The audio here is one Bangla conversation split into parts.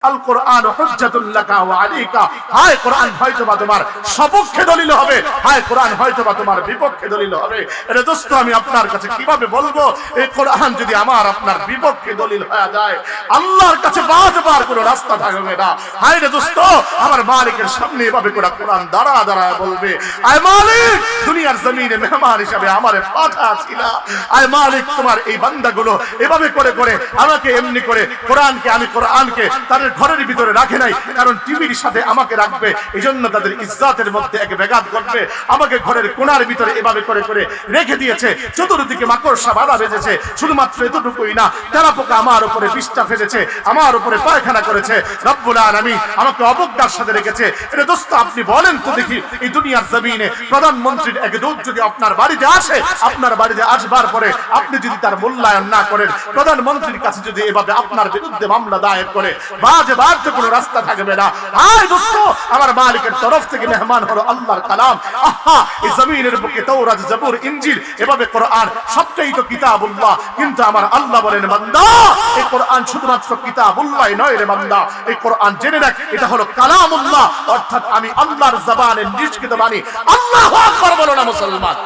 আল কোরআন হুজ্জাতুল লাকা ওয়া আলাইকা। হায় কোরআন হয়তোবা তোমার সপক্ষে দলিল হবে, হায় কোরআন হয়তোবা তোমার বিপক্ষে দলিল হবে। আরে দোস্ত, আমি আপনার কাছে কিভাবে বলবো এই কোরআন যদি আমার আপনার বিপক্ষে দলিল হয়ে যায়, আল্লাহর কাছে বাঁচবার কোনো রাস্তা থাকবে না। হায় রে দোস্ত, আমার মালিকের সামনে এভাবে করে কোরআন দাঁড়া দাঁড়ায় বলবে, আয় মালিক, দুনিয়ার জমিনে মেহমান হিসাবে আমারে পাঠাছিল, আয় মালিক তোমার এই বান্দাগুলো এভাবে করে করে আমাকে এমনি করে আমি কোরআনকে তাদের ঘরের ভিতরে রাখে নাই, কারণ টিভির সাথে আমাকে রাখবে, এই জন্য তাদের ইজ্জতের মধ্যে এক ব্যাঘাত ঘটবে। আমাকে ঘরের কোণার ভিতরে এভাবে করে করে রেখে দিয়েছে, চতুর্দিকে মাকড়সা বাধা বেঁধেছে। শুধুমাত্র এতটুকুই না, তেলাপোকা আমার উপরে বিষ্ঠা ফেলেছে, আমার উপরে পায়খানা করেছে। রব্বুল আলামিন আমাকে অবজ্ঞার সাথে রেখেছে। এটা দোস্ত, আপনি বলেন তো দেখি, এই দুনিয়ার জমিনে প্রধানমন্ত্রীর এক দূত যদি আপনার বাড়িতে আসে, আপনার বাড়িতে আসবার পরে আপনি যদি তার মূল্যায়ন না করেন, প্রধানমন্ত্রীর কাছে যদি এভাবে আপনার বিরুদ্ধে মামলা দায়ের করে, বাজে কোনো রাস্তা থাকবে না। হায় দোস্ত, আমার মালিকের তরফ থেকে মেহমান হলো আল্লাহর কালাম। আহা, এই জমিনের বুকে তাওরাত, জবুর, ইনজিল, এভাবে কোরআন, সবটাই তো কিতাবুল্লাহ। কিন্তু আমার আল্লাহ বলেন, বান্দা, এই কোরআন শুধুমাত্র কিতাবুল্লাহ নয় রে বান্দা, এই কোরআন জেনে রাখ, এটা হলো কালামুল্লাহ, অর্থাৎ আমি আল্লাহর জবানে নিষ্কৃত বাণী। আল্লাহু আকবার বলো না মুসলমান,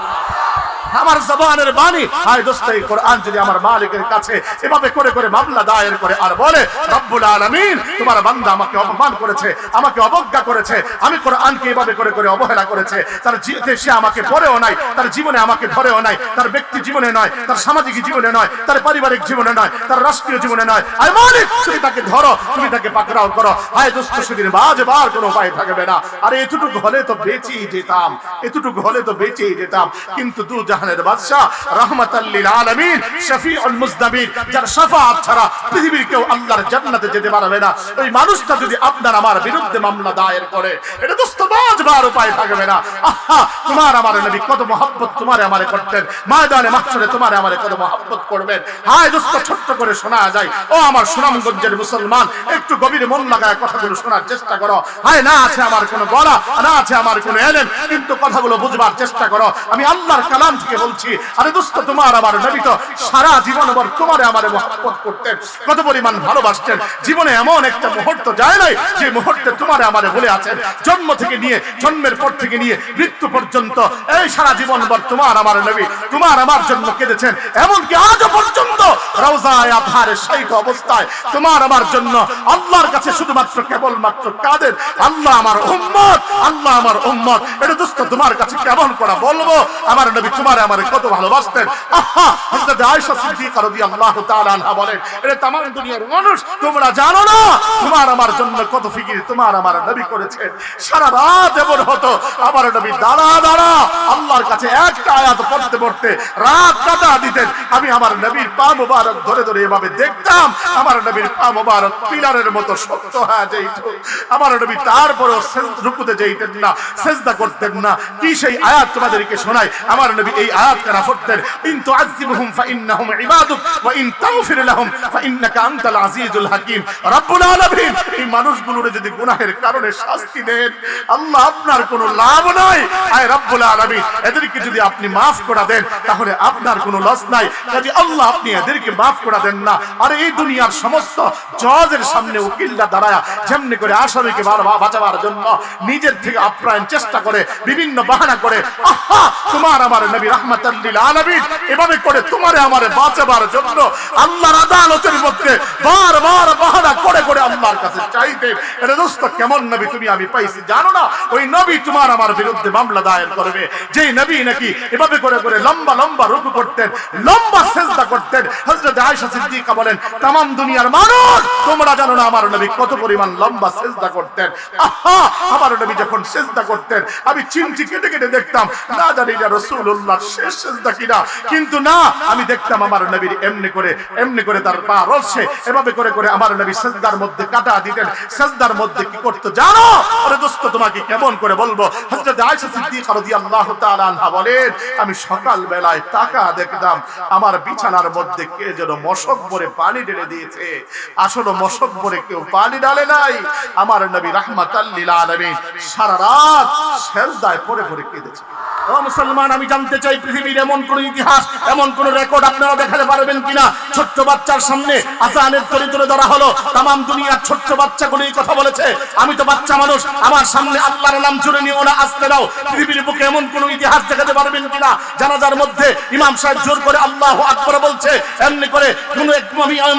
আমার জবানের বাণী। হায় দোস্ত, এই কোরআন যদি আমার মালিকের কাছে এভাবে করে করে মামলা দায়ের করে আর বলে, রব্বুল আলামিন তোমার বান্দা আমাকে অপমান করেছে, আমাকে অবজ্ঞা করেছে, আমি কোরআনকে এভাবে করে করে অবহেলা করেছে, তার সে আমাকে পড়েও নাই, তার জীবনে আমাকে ধরেও নাই, তার ব্যক্তি জীবনে নয়, তার সামাজিক জীবনে নয়, তার পারিবারিক জীবনে নয়, তার রাষ্ট্রীয় জীবনে নয়, আয় মালিক তুমি তাকে ধরো, তুমি তাকে পাকড়াও করো। হায় দোস্ত, সেদিন বাজবার কোনো উপায় থাকবে না। আরে এতটুকু হলে তো বেঁচেই যেতাম, এতটুকু হলে তো বেঁচেই যেতাম। কিন্তু দু জাহানের বাদশা, রাহমাতাল লিল আলামিন, শফিউল মুজনাবিন, যার শাফাআত ছাড়া পৃথিবীর কেউ আল্লাহর জান্নাতে যেতে পারবে না, ওই মানুষটা যদি আপনার আমার বিরুদ্ধে মামলা দায়ের করে, এটা দোস্ত বাজবার উপায় থাকবে না। আহা, তোমার আমার নবী কত মহব্বত তোমারে আমারে করতেন, ময়দানে মাহশরে তোমারে আমারে কত মহব্বত করবেন। হায় দোস্ত, ছোট্ট করে শোনা যায়, ও আমার সুনামগঞ্জের মুসলমান, একটু গভীর মন লাগায় কথাগুলো শোনার চেষ্টা করো। হায় না আছে আমার কোনো গলা, না আছে আমার কোনো এলেম, কিন্তু কথাগুলো বুঝবার চেষ্টা করো। আমি আল্লাহর কালাম থেকে বলছি। আরে দোস্ত, তোমার আমার নবী তো সারা জীবন ভর তোমারে আমারে মহব্বত করতেন, কত পরিমাণ ভালোবাসতেন। জীবনে এমন একটা মুহূর্ত যায় নাই যে মুহূর্তে তোমারে আমারে বলে আছেন, জন্ম থেকে নিয়ে, জন্মের পর থেকে নিয়ে মৃত্যু পর্যন্ত, এই সারা জীবন ভর তোমার আমার নবী তোমার আমার জন্য কেঁদেছেন। এমনকি আজও পর্যন্ত রওজায়ে আতহারে শহীদ অবস্থায় তোমার আমার জন্য আল্লাহর কাছে শুধুমাত্র কেবলমাত্র কাঁদেন, আল্লাহ আমার উম্মত, আল্লাহ আমার উম্মত। এটা দোস্ত তোমার কাছে কেমন করে বলবো আমার নবী তোমারে আমারে কত ভালোবাসতেন। আহা, হযরত আয়েশা সিদ্দিকা রাদিয়াল্লাহু তাআলা আনহা বলেন, এটা तमाम দুনিয়ার মানুষ তোমরা জানো না তোমার আমার জন্য কত ফিকির তোমার আমার নবী করেছেন। সারা রাত এমন হতো আমার নবী দাঁড়া দাঁড়া আল্লাহর কাছে একটা আয়াত পড়তে পড়তে রাত কাটা দিতেন। আমি আমার নবীর পা মোবারক ধরে ধরে এভাবে দেখতাম, আমার নবীর পা মোবারক পিলারের মতো শক্ত হয়ে যাইত। আমার নবী তারপরেও রুকুতে যাইতেন না, সিজদা করতেন না। কি সেই আয়াত তোমাদেরকে শোনাই, আমার নবী এই আয়াত কারা পড়তেন, ইন তুআযিবহুম ফাইন্নাহুম ইবাদুক ওয়া ইন তাগফির লাহুম ফাইন্নাকা আনতাল আজিজুল হাকীম। রব্বুল আলামিন, এই মানুষগুলোর যদি গুনাহের কারণে শাস্তি দেন, আল্লাহ আপনার কোনো লাভ নাই। আয় রব্বুল আলামিন, এদেরকে যদি আপনি maaf করে দেন তাহলে আপনার কোনো লস নাই। কাজে আল্লাহ আপনি এদেরকে maaf করে দেন না। আর এই দুনিয়ার সমস্ত জজের সামনে উকিলরা দাঁড়ায়া যেমনি করে আসামিকে বাঁচাবার জন্য নিজের থেকে আপ্রাণ চেষ্টা করে, বিভিন্ন বাহানা করে, আহা, তোমার আমার নবী রাহমাতাল লিল আলামিন এভাবে করে তোমারে আমারে বাঁচাবার জন্য আল্লাহর আদালতের মধ্যে বারবার বাহানা করে করে আল্লাহর কাছে চাইতেন। এটা দোস্ত কেমন নবী তুমি আমি পাইছি জানো না? ওই নবী তোমার আমার বিরুদ্ধে মামলা দায়ের করবে, যেই নবী নাকি এভাবে করে করে লম্বা লম্বা রুকু করতেন, লম্বা সিজদা করতেন। হযরত আয়েশা সিদ্দিকা বলেন, तमाम দুনিয়ার মানুষ তোমরা জানো না আমার নবী কত পরিমাণ লম্বা সিজদা করতেন। আহা, আমার নবী যখন সিজদা করতেন আমি চিমটি কেটে কেটে দেখতাম, না জানি এটা রাসূলুল্লাহর শেষ সিজদা কিনা, কিন্তু না, আমি দেখতাম আমার নবীর এমনি করে তার পা রলছে, এভাবে করে করে আমার নবী সিজদার মধ্যে কাটা দিতেন। সিজদার মধ্যে কি করতে জানো? আরে দোস্ত তোমাকে কেমন করে বলবো, হযরত আয়েশা সিদ্দিকা রাদিয়াল্লাহু তাআলা আনহা বলেন, আমি সকাল বেলায় তাকা দেখতাম আমার বিছানার মধ্যে কে যেন মশক ভরে পানি ঢেলে দিয়েছে। আসলে মশক ভরে কেউ পানি ঢালে নাই, আমার নবী রাহমাতাল লিল আলামিন সারা রাত সিজদায় পড়ে পড়ে কেঁদেছে। ও মুসলমান, আমি জানতে চাই পৃথিবীর এমন কোন ইতিহাস, এমন কোন রেকর্ড আপনারা দেখাতে পারবেন কিনা ছোট্ট বাচ্চার সামনে আজানের তরি তুলে ধরা হলো, তাম দুনিয়ার ছোট্ট বাচ্চাগুলো এই কথা বলেছে, আমি তো বাচ্চা মানুষ, আমার সামনে আল্লাহর নাম জুড়ে নিও না, আসতে দাও। পৃথিবীর বুকে এমন কোন ইতিহাস দেখাতে পারবেন কিনা জানাজার মধ্যে ইমাম সাহেব জোর করে আল্লাহু আকবার বলছে, এমনি করে কোন এক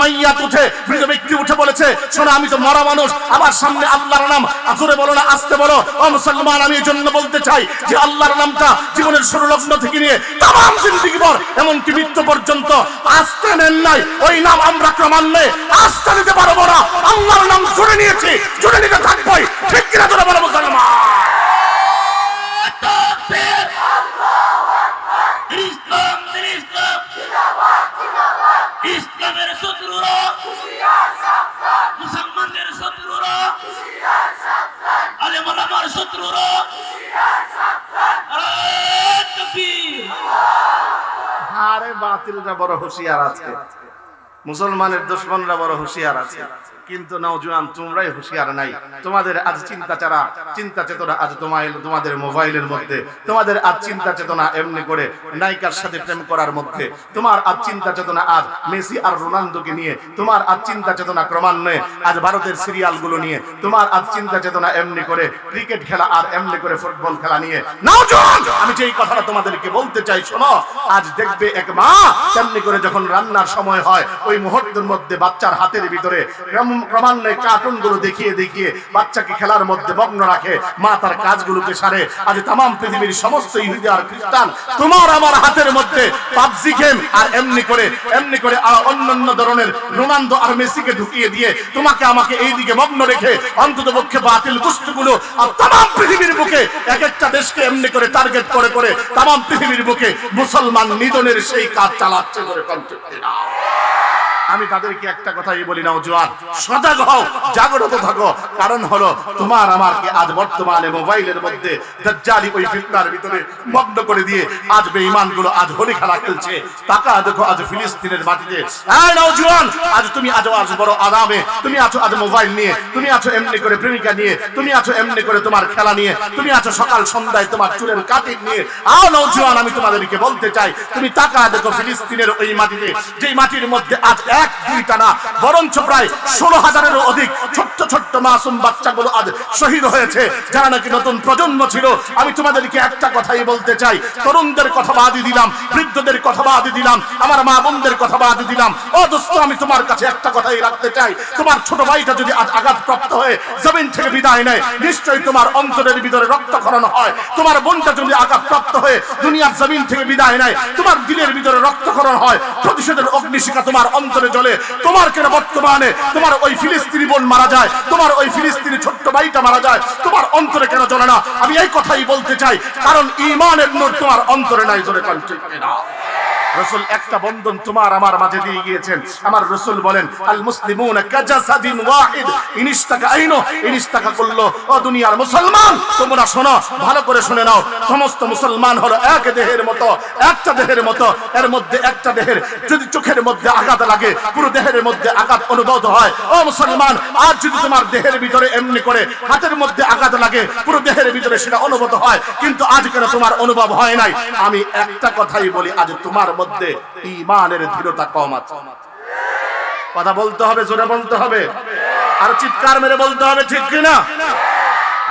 মাইয়াত উঠে, মৃত ব্যক্তি উঠে বলেছে, শোনো আমি তো মরা মানুষ, আমার সামনে আল্লাহর নাম জোরে বলো না আসতে বলো। ও মুসলমান, আমি এই জন্য বলতে চাই যে আল্লাহর নামটা জীবনের শুরু লগ্ন থেকে নিয়ে তাম জিন্দেগি ভর এমনকি মৃত্যু পর্যন্ত আসতে নেন নাই, ওই নাম আমরা ক্রমান্বয়ে আসতে নিতে পারবো না। আল্লাহর নাম জুড়ে নিয়েছি, জুড়ে নিতে থাকবোই, ঠিক কিনা জোরে বলো মুসলমান। ইসলামের শত্রুরা, মুসলমানদের শত্রুরা, আলেম ওলামার শত্রুরা, আরে বাতিলরা বড় হুঁশিয়ার আছে, মুসলমানের দুশমনরা বড় হুঁশিয়ার আছে, কিন্তু নওজোয়ান তোমরাই হুঁশিয়ার নাই। তোমাদের আজ চিন্তা চেতনা আজ তোমাদের মোবাইলের মধ্যে, তোমাদের আজ চিন্তা চেতনা এমনি করে নায়িকার সাথে প্রেম করার মধ্যে, তোমার আজ চিন্তা চেতনা আজ মেসি আর রোনালদোকে নিয়ে, তোমার আজ চিন্তা চেতনা ক্রমান্বয়ে আজ ভারতের সিরিয়ালগুলো নিয়ে, তোমার আজ চিন্তা চেতনা এমনি করে ক্রিকেট খেলা আর এমনি করে ফুটবল খেলা নিয়ে। নওজোয়ান, আমি যেই কথাটা তোমাদেরকে বলতে চাই শোনো, আজ দেখবে এক মা তেমনি করে যখন রান্নার সময় হয় ওই মুহূর্তের মধ্যে বাচ্চার হাতের ভিতরে ক্রমান্বয়ে কার্টুন গুলো দেখিয়ে দেখিয়ে বাচ্চাকে খেলার মধ্যে মগ্ন রাখে, মা তার কাজগুলোকে সারে। আজ তাম পৃথিবীর সমস্ত ইহুদি আর খ্রিস্টান তোমার আমার হাতের মধ্যে পাবজি গেম আর এমনি করে অন্যান্য ধরনের রোনালদো আর মেসিকে ঢুকিয়ে দিয়ে তোমাকে আমাকে এই দিকে মগ্ন রেখে অন্তত পক্ষে বাতিল গোষ্ঠীগুলো আর তাম পৃথিবীর বুকে এক একটা দেশকে এমনি করে টার্গেট করে করে তাম পৃথিবীর বুকে মুসলমান নিধনের সেই কাজ চালাচ্ছে করে কন্ট্রোল। আমি তাদেরকে একটা কথাই বলি, নওজোয়ান সজাগ হও, জাগ্রত থাকো, কারণ হলো তোমার আমাকে আজ বর্তমানে মোবাইলের মধ্যে দাজ্জালি ওই ফিতনার ভিতরে মগ্ন করে দিয়ে আজ বেঈমানগুলো আজ হোলি খেলা খেলছে। তাকা দেখো আজ ফিলিস্তিনের মাটিতে, এই নওজোয়ান আজ তুমি আজ বড় আরামে, তুমি আছো আজ মোবাইল নিয়ে, তুমি আছো এমনি করে প্রেমিকা নিয়ে, তুমি আছো এমনি করে তোমার খেলা নিয়ে, তুমি আছো সকাল সন্ধ্যায় তোমার চুলের কাটিং নিয়ে। আও নওজোয়ান, আমি তোমাদেরকে বলতে চাই, তুমি তাকা দেখো ফিলিস্তিনের ওই মাটিতে, যেই মাটির মধ্যে আজ এক দুইটা না বরঞ্চ প্রায় 16,000-এরও অধিক ছোট্ট ছোট্ট মাসুম বাচ্চাগুলো আজ শহীদ হয়েছে, যারা নাকি নতুন প্রজন্ম ছিল। আমি তোমাদেরকে একটা কথাই বলতে চাই, তরুণদের কথা বাদ দিলাম, বৃদ্ধদের কথা বাদ দিলাম, আমার মা বোনদের কথা বাদ দিলাম। ও দোস্ত, আমি তোমার কাছে একটা কথাই রাখতে চাই, তোমার ছোট ভাইটা যদি আজ আঘাতপ্রাপ্ত হয়ে জমিন থেকে বিদায় নেয়, নিশ্চয়ই তোমার অন্তরের ভিতরে রক্তক্ষরণ হয়। তোমার বোনটা যদি আঘাতপ্রাপ্ত হয়ে দুনিয়ার জমিন থেকে বিদায় নেয়, তোমার দিলের ভিতরে রক্তক্ষরণ হয়, প্রতিশোধের অগ্নিশিখা তোমার অন্তরে জ্বলে। তোমার কেন বর্তমানে তোমার ওই ফিলিস্তিনি বোন মারা যায়, তোমার ওই ফিলিস্তিনি ছোট্ট ভাইটা মারা যায়, তোমার অন্তরে কেন জ্বলে না? আমি এই কথাই বলতে চাই, কারণ ঈমানের নূর তোমার অন্তরে নাই। জোরে কোন ঠিক না? রাসূল একটা বন্ধন তোমার আমার মাঝে দিয়ে গিয়েছেন। আমার রাসূল বলেন, আল মুসলিমুনা কাজাসাদিন ওয়াহিদ ইনিস্তাকা আইনো ইনিস্তাকা কুল্লু। ও দুনিয়ার মুসলমান, তোমরা শোনো, ভালো করে শুনে নাও, সমস্ত মুসলমান হলো এক দেহের মতো, একটা দেহের মতো। এর মধ্যে একটা দেহের যদি চোখের মধ্যে আঘাত লাগে, পুরো দেহের মধ্যে আঘাত অনুভূত হয়। ও মুসলমান, আজ যদি তোমার দেহের ভিতরে এমনি করে হাতের মধ্যে আঘাত লাগে, পুরো দেহের ভিতরে সেটা অনুভূত হয়, কিন্তু আজ কেন তোমার অনুভব হয় নাই? আমি একটা কথাই বলি, আজ তোমার মধ্যে ঈমানের দৃঢ়তা কম আছে। কথা বলতে হবে, জোরে বলতে হবে, আর চিৎকার মেরে বলতে হবে, ঠিক কিনা?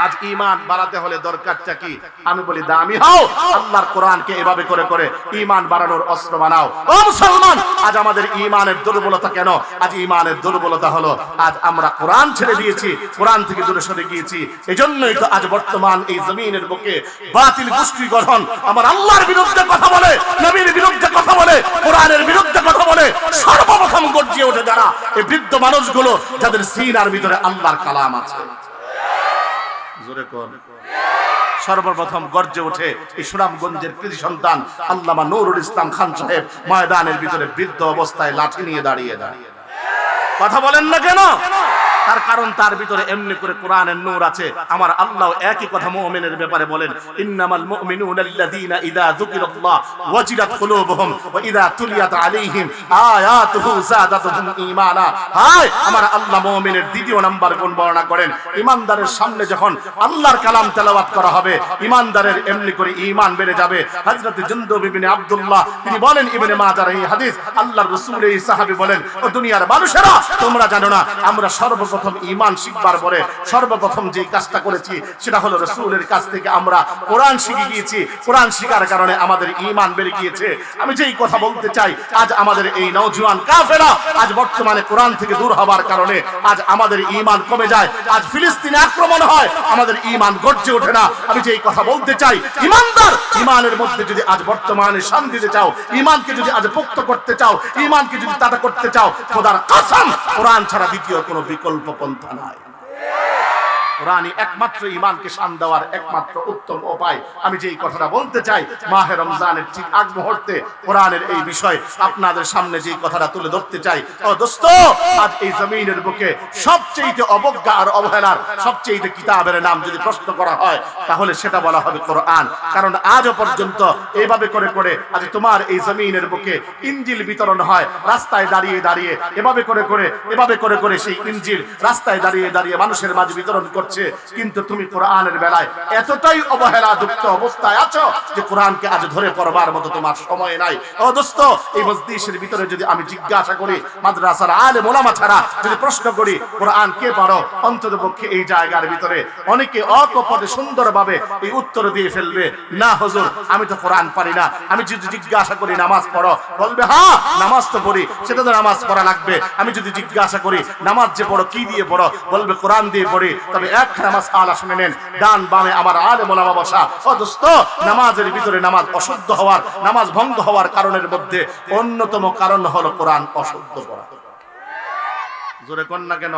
আজ ঈমান বাড়াতে হলে দরকারটা কি? আমি বলি দামি হও, আল্লাহর কোরআনকে এভাবে করে করে ঈমান বাড়ানোর অস্ত্র বানাও। ও মুসলমান, আজ আমাদের ঈমানের দুর্বলতা কেন? আজ ঈমানের দুর্বলতা হলো আজ আমরা কোরআন ছেড়ে দিয়েছি, কোরআন থেকে দূরে সরে গিয়েছি। এজন্যই তো আজ বর্তমান এই জমিনের বুকে বাতিল গোষ্ঠী গঠন আমার আল্লাহর বিরুদ্ধে কথা বলে, নবীর বিরুদ্ধে কথা বলে, কোরআনের বিরুদ্ধে কথা বলে, সর্বপ্রথম গর্জিয়ে ওঠে যারা, এই বৃদ্ধ মানুষগুলো যাদের সিনার ভিতরে আল্লাহর কালাম আছে। সর্বপ্রথম গর্জে ওঠে এই সুনামগঞ্জের কৃতি সন্তান আল্লামা নুরুল ইসলাম খান সাহেব, ময়দানের ভিতরে বৃদ্ধ অবস্থায় লাঠি নিয়ে দাঁড়িয়ে। কথা বলেন না কেন? তার কারণ তার ভিতরে এমনি করে কোরআনের নূর আছে। আমার আল্লাহ একই কথা মুমিনের ব্যাপারে বলেন, ইন্নামাল মুমিনুনা আল্লাযীনা ইযা যুকিরাল্লাহ ওয়াজিলাত কুলুবুহুম ওয়া ইযা তুলিয়াত আলাইহিম আয়াতুহু যাদাতুহুম ঈমানা। হায় আমার আল্লাহ মুমিনের দ্বিতীয় নাম্বার গুণ বর্ণনা করেন, ঈমানদারের সামনে যখন আল্লাহর কালাম তেলাওয়াত করা হবে, ঈমানদারের এমনি করে ঈমান বেড়ে যাবে। হযরত জুনদুব ইবনে আব্দুল্লাহ তিনি বলেন, ইবনে মাজার এই হাদিস, আল্লাহর রাসূল এই সাহাবী বলেন, ও দুনিয়ার মানুষেরা তোমরা জানো না আমরা সর্বপ্রথম ঈমান শিখবার পরে সর্বপ্রথম যে কাজটা করেছি সেটা হলো রাসূলের কাছ থেকে আমরা কোরআন শিখে গিয়েছি। কোরআন শিখার কারণে আমাদের ঈমান বেড়ে গিয়েছে। আমি যেই কথা বলতে চাই, আজ আমাদের এই নওজোয়ান কাফেলা আজ বর্তমানে কোরআন থেকে দূর হবার কারণে আজ আমাদের ঈমান কমে যায়। আজ ফিলিস্তিনে আক্রমণ হয়, আমাদের ঈমান গর্জে ওঠে না। আমি যেই কথা বলতে চাই, ঈমানদার ঈমানের মধ্যে যদি আজ বর্তমানে শান্তি দিতে চাও, ঈমানকে যদি আজ পোক্ত করতে চাও, ঈমানকে যদি তাতা করতে চাও, খোদার কসম কোরআন ছাড়া দ্বিতীয় কোনো বিকল্প পন্থা নাই। কোরআনই একমাত্র ঈমানকে শান দেওয়ার একমাত্র উত্তম উপায়। আমি যেই কথাটা বলতে চাই, মাহে রমজানের ঠিক আগ মুহূর্তে কোরআনের এই বিষয় আপনাদের সামনে যেই কথাটা তুলে ধরতে চাই, ও দোস্ত, আজ এই জমিনের বুকে সবচেয়ে অবজ্ঞা আর অবহেলার সবচেয়ে কিতাবের নাম যদি প্রশ্ন করা হয় তাহলে সেটা বলা হবে কোরআন। কারণ আজও পর্যন্ত এইভাবে করে করে আজ তোমার এই জমিনের বুকে ইনজিল বিতরণ হয় রাস্তায় দাঁড়িয়ে দাঁড়িয়ে, এভাবে করে করে সেই ইনজিল রাস্তায় দাঁড়িয়ে দাঁড়িয়ে মানুষের মাঝে বিতরণ করছে। কিন্তু তুমি কোরআনের বেলায় এতটাই অবহেলা যুক্ত অবস্থায় আছো যে কোরআনকে আজ ধরে পড়বার মতো তোমার সময় নাই। ও দোস্ত, এই মজলিসের ভিতরে যদি আমি জিজ্ঞাসা করি, মাদ্রাসার আলেম ওলামা ছাড়া যদি প্রশ্ন করি কোরআন কে পড়ো, অন্ততপক্ষে এই জায়গার ভিতরে অনেকে অকপটে সুন্দরভাবে এই উত্তর দিয়ে ফেলবে, না হুজুর আমি তো কোরআন পারি না। আমি যদি জিজ্ঞাসা করি নামাজ পড়ো, বলবে হ্যাঁ নামাজ তো পড়ি, সেটা তো নামাজ পড়া লাগবে। আমি যদি জিজ্ঞাসা করি নামাজ যে পড়ো কি দিয়ে পড়ো, বলবে কোরআন দিয়ে পড়ি। তবে একখানা মাসআলা শুনে নেন, ডান বামে আমার আলেম ওলামা বসা। ও দোস্ত, নামাজের ভিতরে নামাজ অশুদ্ধ হওয়ার, নামাজ ভঙ্গ হওয়ার কারণের মধ্যে অন্যতম কারণ হলো কোরআন অশুদ্ধ পড়া। জোরে কোন না কেন?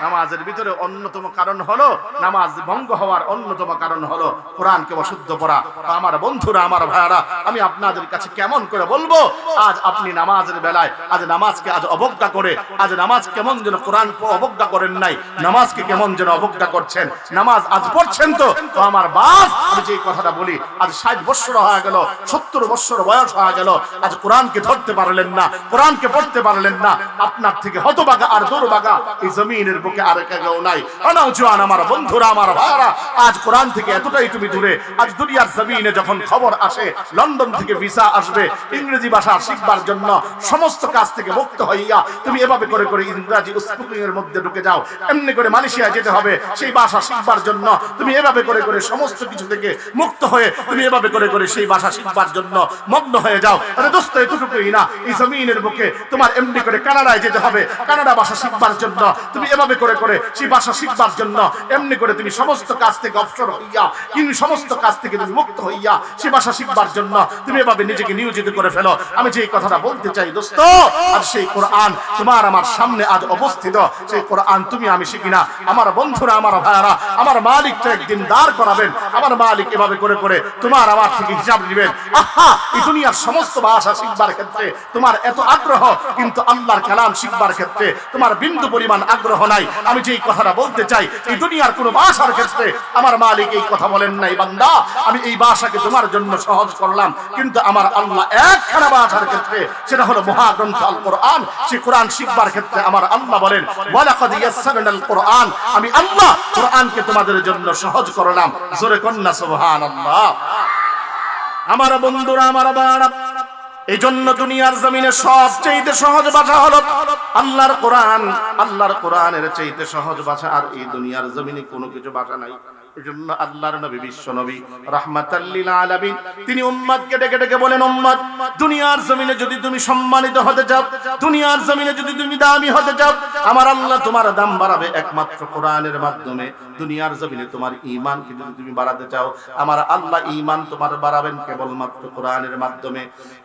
নামাজের ভিতরে অন্যতম কারণ হলো, নামাজ ভঙ্গ হওয়ার অন্যতম কারণ হলো কোরআনকে অশুদ্ধ পড়া। আমার বন্ধুরা, আমার ভাইরা, আমি আপনাদের কাছে কেমন করে বলবো, আজ আপনি নামাজের বেলায় আজ নামাজকে আজ অবজ্ঞা করে, আজ নামাজ কেমন যেন কোরআন অবজ্ঞা করেন নাই, নামাজকে কেমন যেন অবজ্ঞা করছেন। নামাজ আজ পড়ছেন তো আমার বাস, আমি যে কথাটা বলি, আজ 60 বছর হয়ে গেল, 70 বছর বয়স হয়ে গেল, আজ কোরআনকে ধরতে পারলেন না, কোরআনকে পড়তে পারলেন না। আপনার থেকে হতভাগা আর দুর্ভাগা এই জমিনের বুকে আর কেউ নাই। অনৌজওয়ান আমার বন্ধুরা, আমার ভাইরা, আজ কোরআন থেকে এতটাই তুমি দূরে। আজ দুনিয়ার জমিনে যখন খবর আসে লন্ডন থেকে ভিসা আসবে ইংরেজি ভাষা শিখবার জন্য, সমস্ত কাজ থেকে মুক্ত হইয়া তুমি এভাবে করে করে ইংরেজি স্পিকিং এর মধ্যে ঢুকে যাও। এমনি করে মালয়েশিয়া যেতে হবে সেই ভাষা শিখবার জন্য, তুমি এভাবে করে করে সমস্ত কিছু থেকে মুক্ত হয়ে তুমি এভাবে করে করে সেই ভাষা শিখবার জন্য মগ্ন হয়ে যাও। আরে দোস্ত, এতটুকুই না, এই জমিনের বুকে তোমার এমনি করে কানাডায় যেতে হবে কানাডা ভাষা শিখবার জন্য, তুমি এভাবে করে করে সেই ভাষা শিখবার জন্য এমনি করে তুমি সমস্ত কাজ থেকে অবসর হইয়া, কিন্তু সমস্ত কাজ থেকে তুমি মুক্ত হইয়া সেই ভাষা শিখবার জন্য তুমি এভাবে নিজেকে নিয়োজিত করে ফেলো। আমি যে কথাটা বলতে চাই দোস্ত, আর সেই কোরআন তোমার আমার সামনে আজ অবস্থিত, সেই কোরআন তুমি আমি শিখি না। আমার বন্ধুরা, আমার ভাইরা, আমার মালিক তো একদিন দাঁড় করাবেন, আমার মালিক এভাবে করে করে তোমার আমার থেকে হিসাব দিবেন। আহা, এই দুনিয়ার সমস্ত ভাষা শিখবার ক্ষেত্রে তোমার এত আগ্রহ, কিন্তু আল্লাহর কালাম শিখবার ক্ষেত্রে তোমার বিন্দু পরিমাণ আগ্রহ নাই। আমি যেই কথাটা বলতে চাই, এই দুনিয়ার কোন ভাষার ক্ষেত্রে আমার মালিক এই কথা বলেন নাই, বান্দা আমি এই ভাষাকে তোমার জন্য সহজ করলাম, কিন্তু আমার আল্লাহ একখানা ভাষার ক্ষেত্রে, সেটা হলো মহাগ্রন্থ আল কোরআন, সেই কোরআন শিখবার ক্ষেত্রে আমার আল্লাহ বলেন ওয়ালাকাদ ইয়াসসারনাল কোরআন, আমি আল্লাহ কোরআনকে তোমাদের জন্য সহজ করলাম। জোরে কন্না সুবহানাল্লাহ। আমার বন্ধুরা, আমার ভাইরা, এই জন্য দুনিয়ার জমিনে সবচেয়ে সহজ ভাষা হলো আল্লাহর কোরআন। আল্লাহর কোরআনের চাইতে সহজ ভাষা আর এই দুনিয়ার জমিনে কোনো কিছু ভাষা নাই। এজন্য আল্লাহর নবী, বিশ্ব নবী রাহমাতাল লিল আলামিন, তিনি উম্মতকে ডেকে ডেকে বলেন, উম্মত, দুনিয়ার জমিনে যদি তুমি সম্মানিত হতে চাও, দুনিয়ার জমিনে যদি তুমি দামি হতে চাও, আমার আল্লাহ তোমার দাম বাড়াবে একমাত্র কোরআনের মাধ্যমে। দুনিয়ার জমিনে তোমার ঈমানকে যদি তুমি বাড়াতে চাও, আমার আল্লাহ ঈমান তোমার বাড়াবেন কেবলমাত্র কোরআনের মাধ্যমে।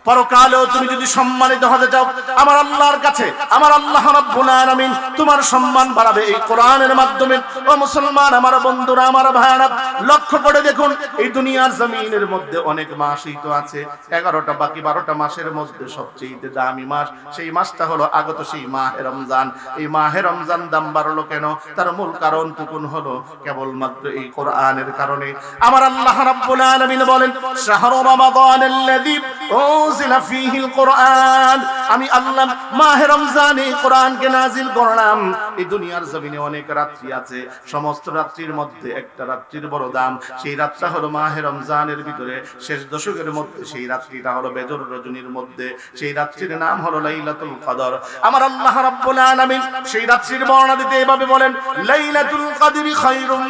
পরকালেও তুমি যদি সম্মানিত হতে চাও আমার আল্লাহর কাছে, আমার আল্লাহ রাব্বুল আলামিন তোমার সম্মান বাড়াবে এই কোরআনের মাধ্যমে। ও মুসলমান, আমার বন্ধুরা, আমার ভাইরা, লক্ষ্য করে দেখুন এই দুনিয়ার জমিনের মধ্যে অনেক মাসই তো আছে, 11টা বাকি 12টা মাসের মধ্যে সবচেয়ে দামি মাস সেই মাসটা হলো আগত সেই মাহে রমজান। এই মাহে রমজান দাম বাড়লো কেন? তার মূল কারণ টুকুন হলো কেবলমাত্র এই কোরআনের কারণে। আমার আল্লাহ রাব্বুল আলামিন বলেন, শাহরু রমাদানাল্লাযী উনজিলা ফীহিল কোরআন, আমি আল্লাহ মাহে রমজানে কোরআনকে নাজিল করলাম। এই দুনিয়ার জমিনে অনেক রাত্রি আছে, সমস্ত রাত্রির মধ্যে একটা রাত্রির বড় দাম, সেই রাতটা হলো মাহে রমজানের ভিতরে শেষ দশকের মধ্যে সেই রাত্রিটা হলো বেজর রজনীর মধ্যে, সেই রাত্রির নাম হলো লাইলাতুল কদর। আমার আল্লাহ রাব্বুল আলামিন সেই রাত্রির বর্ণনা দিতে এভাবে বলেন, লাইলাতুল কদরি খায়রুম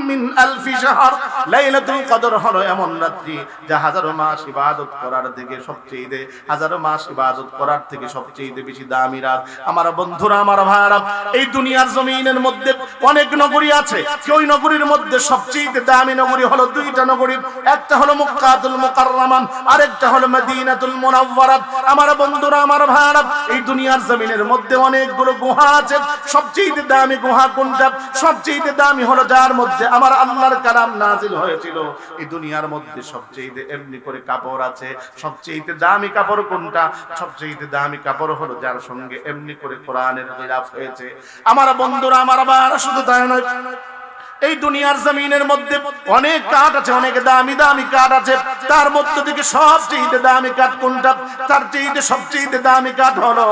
মিন আলফি শাহর, লাইলাতুল কদর হলো এমন রাত্রি যা হাজারো মাস ইবাদত করার থেকে সবচেয়ে, হাজারো মাস ইবাদত করার থেকে সবচেয়ে বেশি দামি রাত। আমার বন্ধুরা, আমার ভাইরা, এই দুনিয়ার জমিনের মধ্যে অনেক নগরী আছে, ওই নগরীর মধ্যে সবচেয়ে দামি নগরী হলো দুইটা নগরী, একটা হলো মক্কাতুল মুকাররমা, আরেকটা হলো মদিনাতুল মুনাওয়ারা। আমার বন্ধুরা, আমার ভাইরা, এই দুনিয়ার জমিনের মধ্যে অনেকগুলো গুহা আছে, সবচেয়ে দামি গুহা কোনটা? সবচেয়ে দামি হলো যার মধ্যে আমার আল্লাহর কালাম নাজিল হয়েছিল। এই দুনিয়ার মধ্যে সবচেয়ে এমনি করে কাপড় আছে, সবচেয়ে দামি কাপড় কোনটা? সবচেয়ে দামি কাপড় হলো যার সঙ্গে এমনি করে কোরআনের গিলাফ হয়েছে। আমার বন্ধুরা, আমার ভাইরা, শুধু তাই নয়, এই দুনিয়ার জমিনের মধ্যে অনেক কাঠ আছে, অনেক দামি দামি কাঠ আছে, তার মধ্যে থেকে সবচেয়ে দামি কাঠ কোনটা? তার চেয়ে সবচেয়ে দামি কাঠ হলো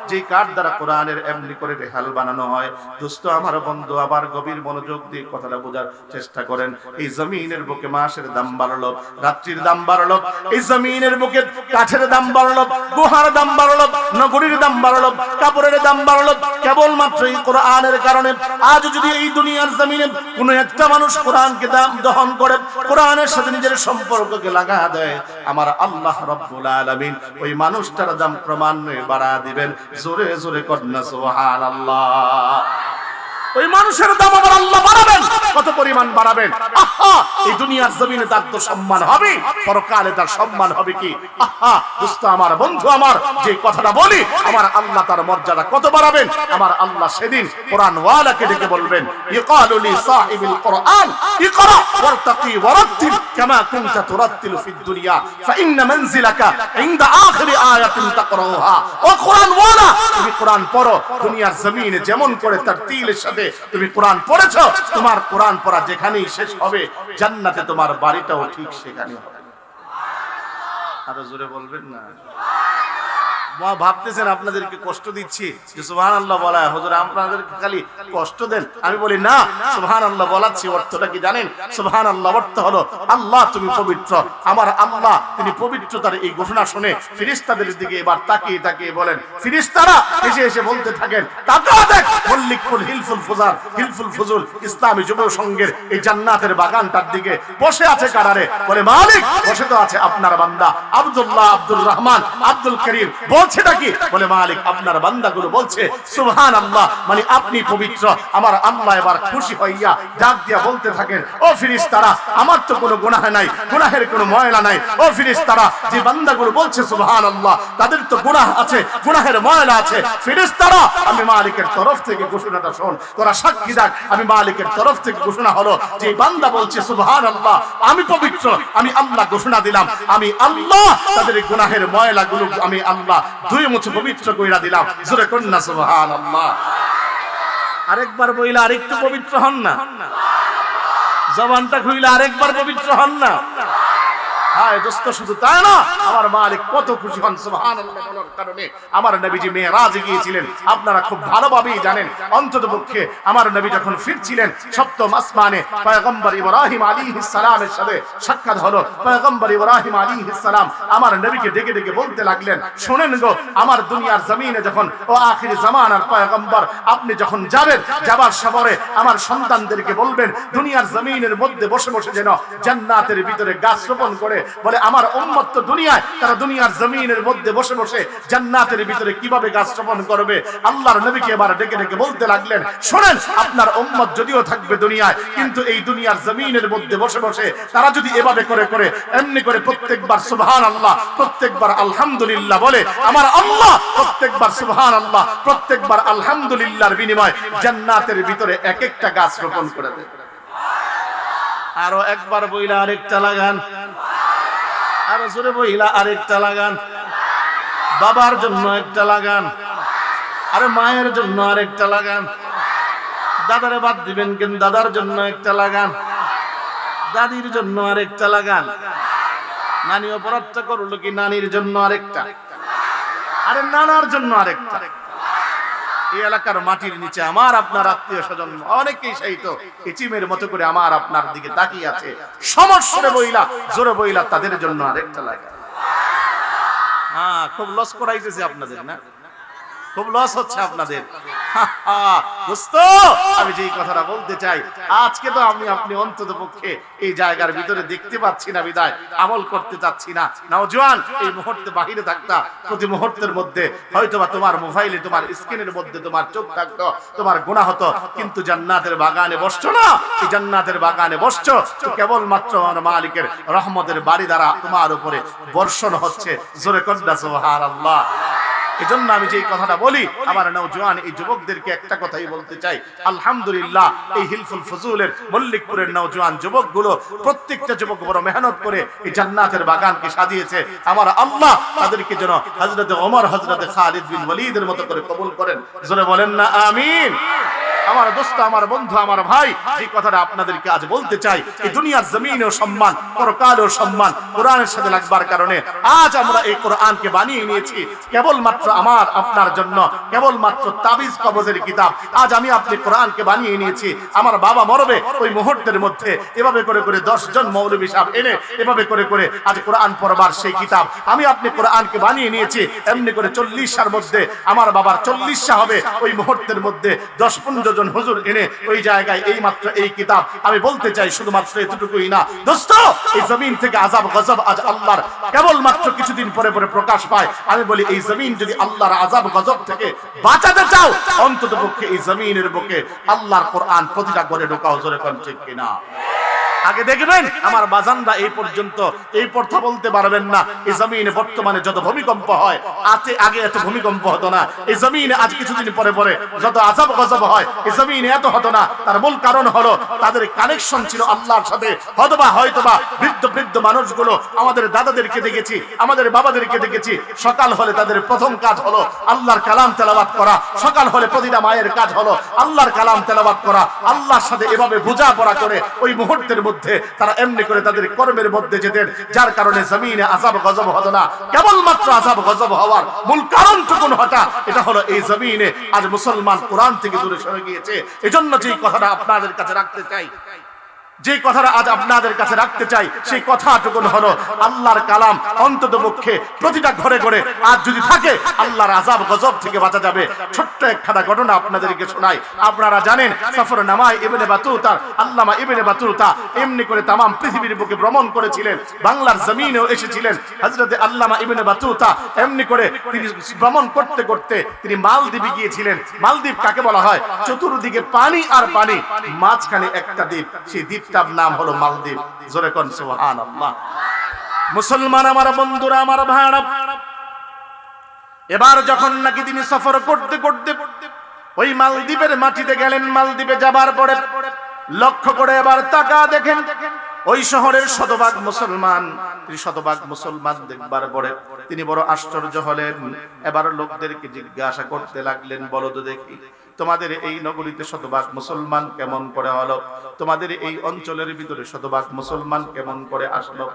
যে কাঠ দ্বারা কোরআনের এমনি করে রেহাল বানানো হয়। দোস্ত, আমার বন্ধু, আবার গভীর মনোযোগ দিয়ে কথাটা বোঝার চেষ্টা করেন। এই জমিনের বুকে মাসের দাম বাড়লো, রাত্রির দাম বাড়লো, এই জমিনের বুকে কাঠের দাম বাড়লো, গুহার দাম বাড়লো, নগরীর দাম বাড়লো, কাপড়ের দাম বাড়লো, কেবলমাত্র এই কোরআনের কারণে। আজ যদি এই দুনিয়ার জমিনে কোন একটা মানুষ কোরআনকে দাম দহন করে, কোরআনের সাথে নিজের সম্পর্ককে লাগা দেয়, আমার আল্লাহ রাব্বুল আলামিন ওই মানুষটার দাম ক্রমান্বয়ে বাড়া দিবেন। জোরে জোরে কন্যা সুবহানাল্লাহ। ওই মানুষের দাম আমার আল্লাহ বাড়াবেন। কত পরিমাণ বাড়াবেন? আহা, এই দুনিয়ার জমিনে তার তো সম্মান হবে, পরকালে তার সম্মান হবে কি? আহা দোস্ত, আমার বন্ধু, আমার যে কথাটা বলি, আমার আল্লাহ তার মর্যাদা কত বাড়াবেন। আমার আল্লাহ সেদিন কোরআন ওয়ালাকে ডেকে বলবেন, ইকালু লি সাহিবিল কোরআন ইকরা ওয়ারতাকি ওয়ারাত্তিল কামা কুনতা তুরাত্তিলু ফিদ দুনিয়া ফাইন্না মানজিলাকা ইনদা আখিরি আয়াতিন তাকরাউহা। ও কোরআন ওয়ালা, তুমি কোরআন পড়ো, দুনিয়ার জমিনে যেমন করে তারতিলের সাথে তুমি কোরআন পড়েছো, তোমার কোরআন পড়া যেখানেই শেষ হবে, জান্নাতে তোমার বাড়িটাও ঠিক সেখানে হবে। আরো জোরে বলবেন না? ভাবতেছেন আপনাদেরকে কষ্ট দিচ্ছি যে সুবহানাল্লাহ বলা, হুজুর আপনাদেরকে খালি কষ্ট দেন। আমি বলি না, সুবহানাল্লাহ বলাচ্ছি অর্থটা কি জানেন? সুবহানাল্লাহ অর্থ হলো আল্লাহ তুমি পবিত্র। আমার আল্লাহ তিনি পবিত্রতার এই ঘোষণা শুনে ফেরেশতাদের দিকে এবার তাকিয়ে তাকিয়ে বলেন, ফেরেশতারা এসে এসে বলতে থাকেন, তাকাও দেখ মল্লিকুল হিলফুল ফুজার, হিলফুল ফুজুল ইসলামী যুব সংঘের এই জান্নাতের বাগানটার দিকে বসে আছে কারারে? বলে মালিক, বসে তো আছে আপনার বান্দা আব্দুল্লাহ, আব্দুর রহমান, আব্দুল করিম। বলছেটা কি? বলে মালিক আপনার বান্দাগুলো বলছে সুবহানাল্লাহ, মানে আপনি পবিত্র। আমার আল্লাহ এবার খুশি হইয়া ডাক দিয়া বলতে থাকেন, ও ফেরেশতারা, আমার তো কোনো গুনাহ নাই, গুনাহের কোনো ময়লা নাই। ও ফেরেশতারা, যে বান্দাগুলো বলছে সুবহানাল্লাহ, তাদের তো গুনাহ আছে, গুনাহের ময়লা আছে। ফেরেশতারা, আমি মালিকের তরফ থেকে ঘোষণাটা শোন, তোরা সাক্ষী দেখ, আমি মালিকের তরফ থেকে ঘোষণা হলো যে বান্দা বলছে সুবহানাল্লাহ, আমি পবিত্র, আমি আল্লাহ ঘোষণা দিলাম, আমি আল্লাহ তাদের গুনাহের ময়লাগুলো আমি আল্লাহ দুই মুছে পবিত্র কইরা দিলাম। জোরে কন্যা সুবহানাল্লাহ। আরেকবার বইলা আরেকটু পবিত্র হন না, জবানটা খুইলা আরেকবার পবিত্র হন না। হায় দোস্ত, শুধু তাই না, আমার মালিক কত খুশি হন সুবহানাল্লাহ বলার কারণে। আমার নবীজি মেরাজে গিয়েছিলেন, আপনারা খুব ভালোভাবেই জানেন। অন্ততপক্ষে আমার নবী যখন ফিরছিলেন সপ্তম আসমানে পয়গম্বর ইব্রাহিম আলাইহিস সালামের সাথে সাক্ষাৎ হলো। পয়গম্বর ইব্রাহিম আলাইহিস সালাম আমার নবীকে ডেকে ডেকে বলতে লাগলেন, শুনেন গো, আমার দুনিয়ার জমিনে যখন ও আখির জামানার পয়গম্বর আপনি যখন যাবেন, যাবার সময় আমার সন্তানদেরকে বলবেন দুনিয়ার জমিনের মধ্যে বসে বসে যেন জান্নাতের ভিতরে গাছ রোপণ করে। বলে আমার উম্মত তো দুনিয়ায়, তারা দুনিয়ার জমিনের মধ্যে বসে বসে জান্নাতের ভিতরে কিভাবে গাছ রোপণ করবে? আল্লাহর নবীকে এবার ডেকে ডেকে বলতে লাগলেন, শুনেন, আপনার উম্মত যদিও থাকবে দুনিয়ায়, কিন্তু এই দুনিয়ার জমিনের মধ্যে বসে বসে তারা যদি এভাবে করে করে এমনি করে প্রত্যেকবার সুবহানাল্লাহ, প্রত্যেকবার আলহামদুলিল্লাহ বলে, আমার আল্লাহ প্রত্যেকবার সুবহানাল্লাহ, প্রত্যেকবার আলহামদুলিল্লাহর বিনিময়ে জান্নাতের ভিতরে এক একটা গাছ রোপণ করে দেবে। আরো একবার বইলা আরেকটা লাগান, আরো জোরে বইলা আরেকটা লাগান। বাবার জন্য একটা লাগান, আরে মায়ের জন্য আরেকটা লাগান। দাদারে বাদ দিবেন কেন? দাদার জন্য একটা লাগান, দাদির জন্য আরেকটা লাগান। নানি অপরাধটা করলো কি? নানির জন্য আরেকটা, আরে নানার জন্য আরেকটা। এই এলাকার মাটির নিচে আমার আপনার আত্মীয় স্বজন অনেকেই সেই তো চিমের মতো করে আমার আপনার দিকে তাকিয়ে আছে। সমস্যা বইলা জোরে বইলা তাদের জন্য আরেকটা লাগান। হ্যাঁ, খুব লস করাইতেছে আপনাদের, না? খুব লস হচ্ছে আপনাদের। দোস্ত, আমি যেই কথাটা বলতে চাই, আজকে তো আপনি অন্তত পক্ষে এই জায়গার ভিতরে দেখতে পাচ্ছি না বিদায় আমল করতে চাচ্ছি না। নওজোয়ান, এই মুহূর্তে বাহিরে থাকতা, প্রতি মুহূর্তের মধ্যে হয়তোবা তোমার মোবাইলে, তোমার স্ক্রিনের মধ্যে তোমার চোখ থাকতো, তোমার গুনাহ হতো। কিন্তু জান্নাতের বাগানে বসছো না, এই জান্নাতের বাগানে বসছো তো কেবলমাত্র আমার মালিকের রহমতের বাড়ি দ্বারা তোমার উপরে বর্ষণ হচ্ছে। জোরে কন্যা সুবহানাল্লাহ। এজন্য আমি যে কথাটা বলি, আমার নওজোয়ান এই যুবকদেরকে একটা কথাই বলতে চাই, আলহামদুলিল্লাহ এই হিলফুল ফজুলের মল্লিকপুরের নওজোয়ান যুবকগুলো, প্রত্যেকটা যুবক বড় মেহনত করে এই জান্নাতের বাগানকে সাজিয়েছে। আমার আল্লাহ তাদেরকে যেন হযরত ওমর, হযরত খালিদ বিন ওয়ালিদের মতো করে কবুল করেন। জোরে বলেন না আমিন। আমার দোস্ত, আমার বন্ধু, আমার ভাই, এই কথাটা আপনাদেরকে আজ বলতে চাই, এই দুনিয়ার জমিনেও সম্মান, পরকালেও সম্মান কোরআনের সাথে লাগবার কারণে আজ আমরা এই কোরআনকে বানিয়ে নিয়েছি কেবলমাত্র আমার আপনার জন্য, কেবলমাত্র তাবিজ কবজের কিতাব। আজ আমি আপনি কোরআনকে বানিয়ে নিয়েছি। আমার বাবা মরবে ওই মুহূর্তের মধ্যে এভাবে করে করে 10 জন মৌলবী সাহেব এনে এভাবে করে করে আজ কোরআন পড়বার সেই কিতাব আমি আপনি কোরআনকে বানিয়ে নিয়েছি। এমনি করে 40টার মধ্যে আমার বাবার 40টা হবে ওই মুহূর্তের মধ্যে 10-15 জন হুজুর এনে ওই জায়গায় এই মাত্র এই কিতাব। আমি বলতে চাই শুধুমাত্র এতটুকুই না দোস্ত, এই জমিন থেকে আযাব গজব আজ আল্লাহর কেবলমাত্র কিছুদিন পরে পরে প্রকাশ পায়। আমি বলি এই জমিন যদি আল্লাহর আযাব গজব থেকে বাঁচাতে চাও, অন্তত পক্ষে এই জমিনের বুকে আল্লাহর কোরআন প্রতিটা ঘরে ঢোকাও। জোরে কোন ঠিক কিনা? আগে দেখবেন আমার বাজানরা এই পর্যন্ত এই কথা বলতে পারবেন না, এই জমিনে বর্তমানে যত ভূমিকম্প হয়, আগে এত ভূমিকম্প হতো না। এই জমিনে আজ কিছুদিন পরে পরে যত আযাব গজব হয়, এই জমিনে এত হতো না। তার মূল কারণ হলো তাদের কানেকশন ছিল আল্লাহর সাথে। হয়তোবা বৃদ্ধ বৃদ্ধ মানুষগুলো, আমাদের দাদাদেরকে দেখেছি, আমাদের বাবাদেরকে দেখেছি, সকাল হলে তাদের প্রথম কাজ হলো আল্লাহর কালাম তেলাওয়াত করা। সকাল হলে প্রতিটা মায়ের কাজ হলো আল্লাহর কালাম তেলাওয়াত করা, আল্লাহর সাথে এভাবে বোঝাপড়া করে ওই মুহূর্তের মধ্যে তারা এমনি করে তাদের কর্মের মধ্যে যেতেন, যার কারণে জমিনে আযাব গজব হতো না। কেবলমাত্র আযাব গজব হওয়ার মূল কারণটুকুন হটা, এটা হলো এই জমিনে আজ মুসলমান কোরআন থেকে দূরে সরে গিয়েছে। এজন্য যে কথাটা আপনাদের কাছে রাখতে চাই, যে কথাটা আজ আপনাদের কাছে রাখতে চাই, সেই কথাটুকুন হলো আল্লাহর কালাম অন্তত পক্ষে প্রতিটা ঘরে ঘরে আজ যদি থাকে, আল্লাহর আযাব গজব থেকে বাঁচা যাবে। ছোট্ট একখানা ঘটনা আপনাদেরকে শোনাই। আপনারা জানেন সফরনামায় ইবনে বাতুতা, আল্লামা ইবনে বাতুতা এমনি করে তামাম পৃথিবীর বুকে ভ্রমণ করেছিলেন, বাংলার জমিনেও এসেছিলেন। হযরত আল্লামা ইবনে বাতুতা এমনি করে তিনি ভ্রমণ করতে করতে তিনি মালদ্বীপে গিয়েছিলেন। মালদ্বীপ কাকে বলা হয়? চতুর্দিকে পানি আর পানি, মাঝখানে একটা দ্বীপ, সেই দ্বীপ তার নাম হলো মালদ্বীপ। জোরে কোন সুবহানাল্লাহ। মুসলমান আমার বন্ধুরা, আমার ভাইরা, এবার যখন নাকি তিনি সফর করতে করতে ওই মালদ্বীপের মাটিতে গেলেন, মালদ্বীপে যাবার পরে লক্ষ্য করে এবার তাকা দেখেন ওই শহরের শতভাগ মুসলমান। তিনি শতভাগ মুসলমান দেখবার পরে তিনি বড় আশ্চর্য হলেন। এবার লোকদেরকে জিজ্ঞাসা করতে লাগলেন, বলো তো দেখি তোমাদের এই নগরীতে শতভাগ মুসলমান কেমন করে হলো? তোমাদের এই অঞ্চলের ভিতরে শতভাগ মুসলমান কেমন করে আসলো?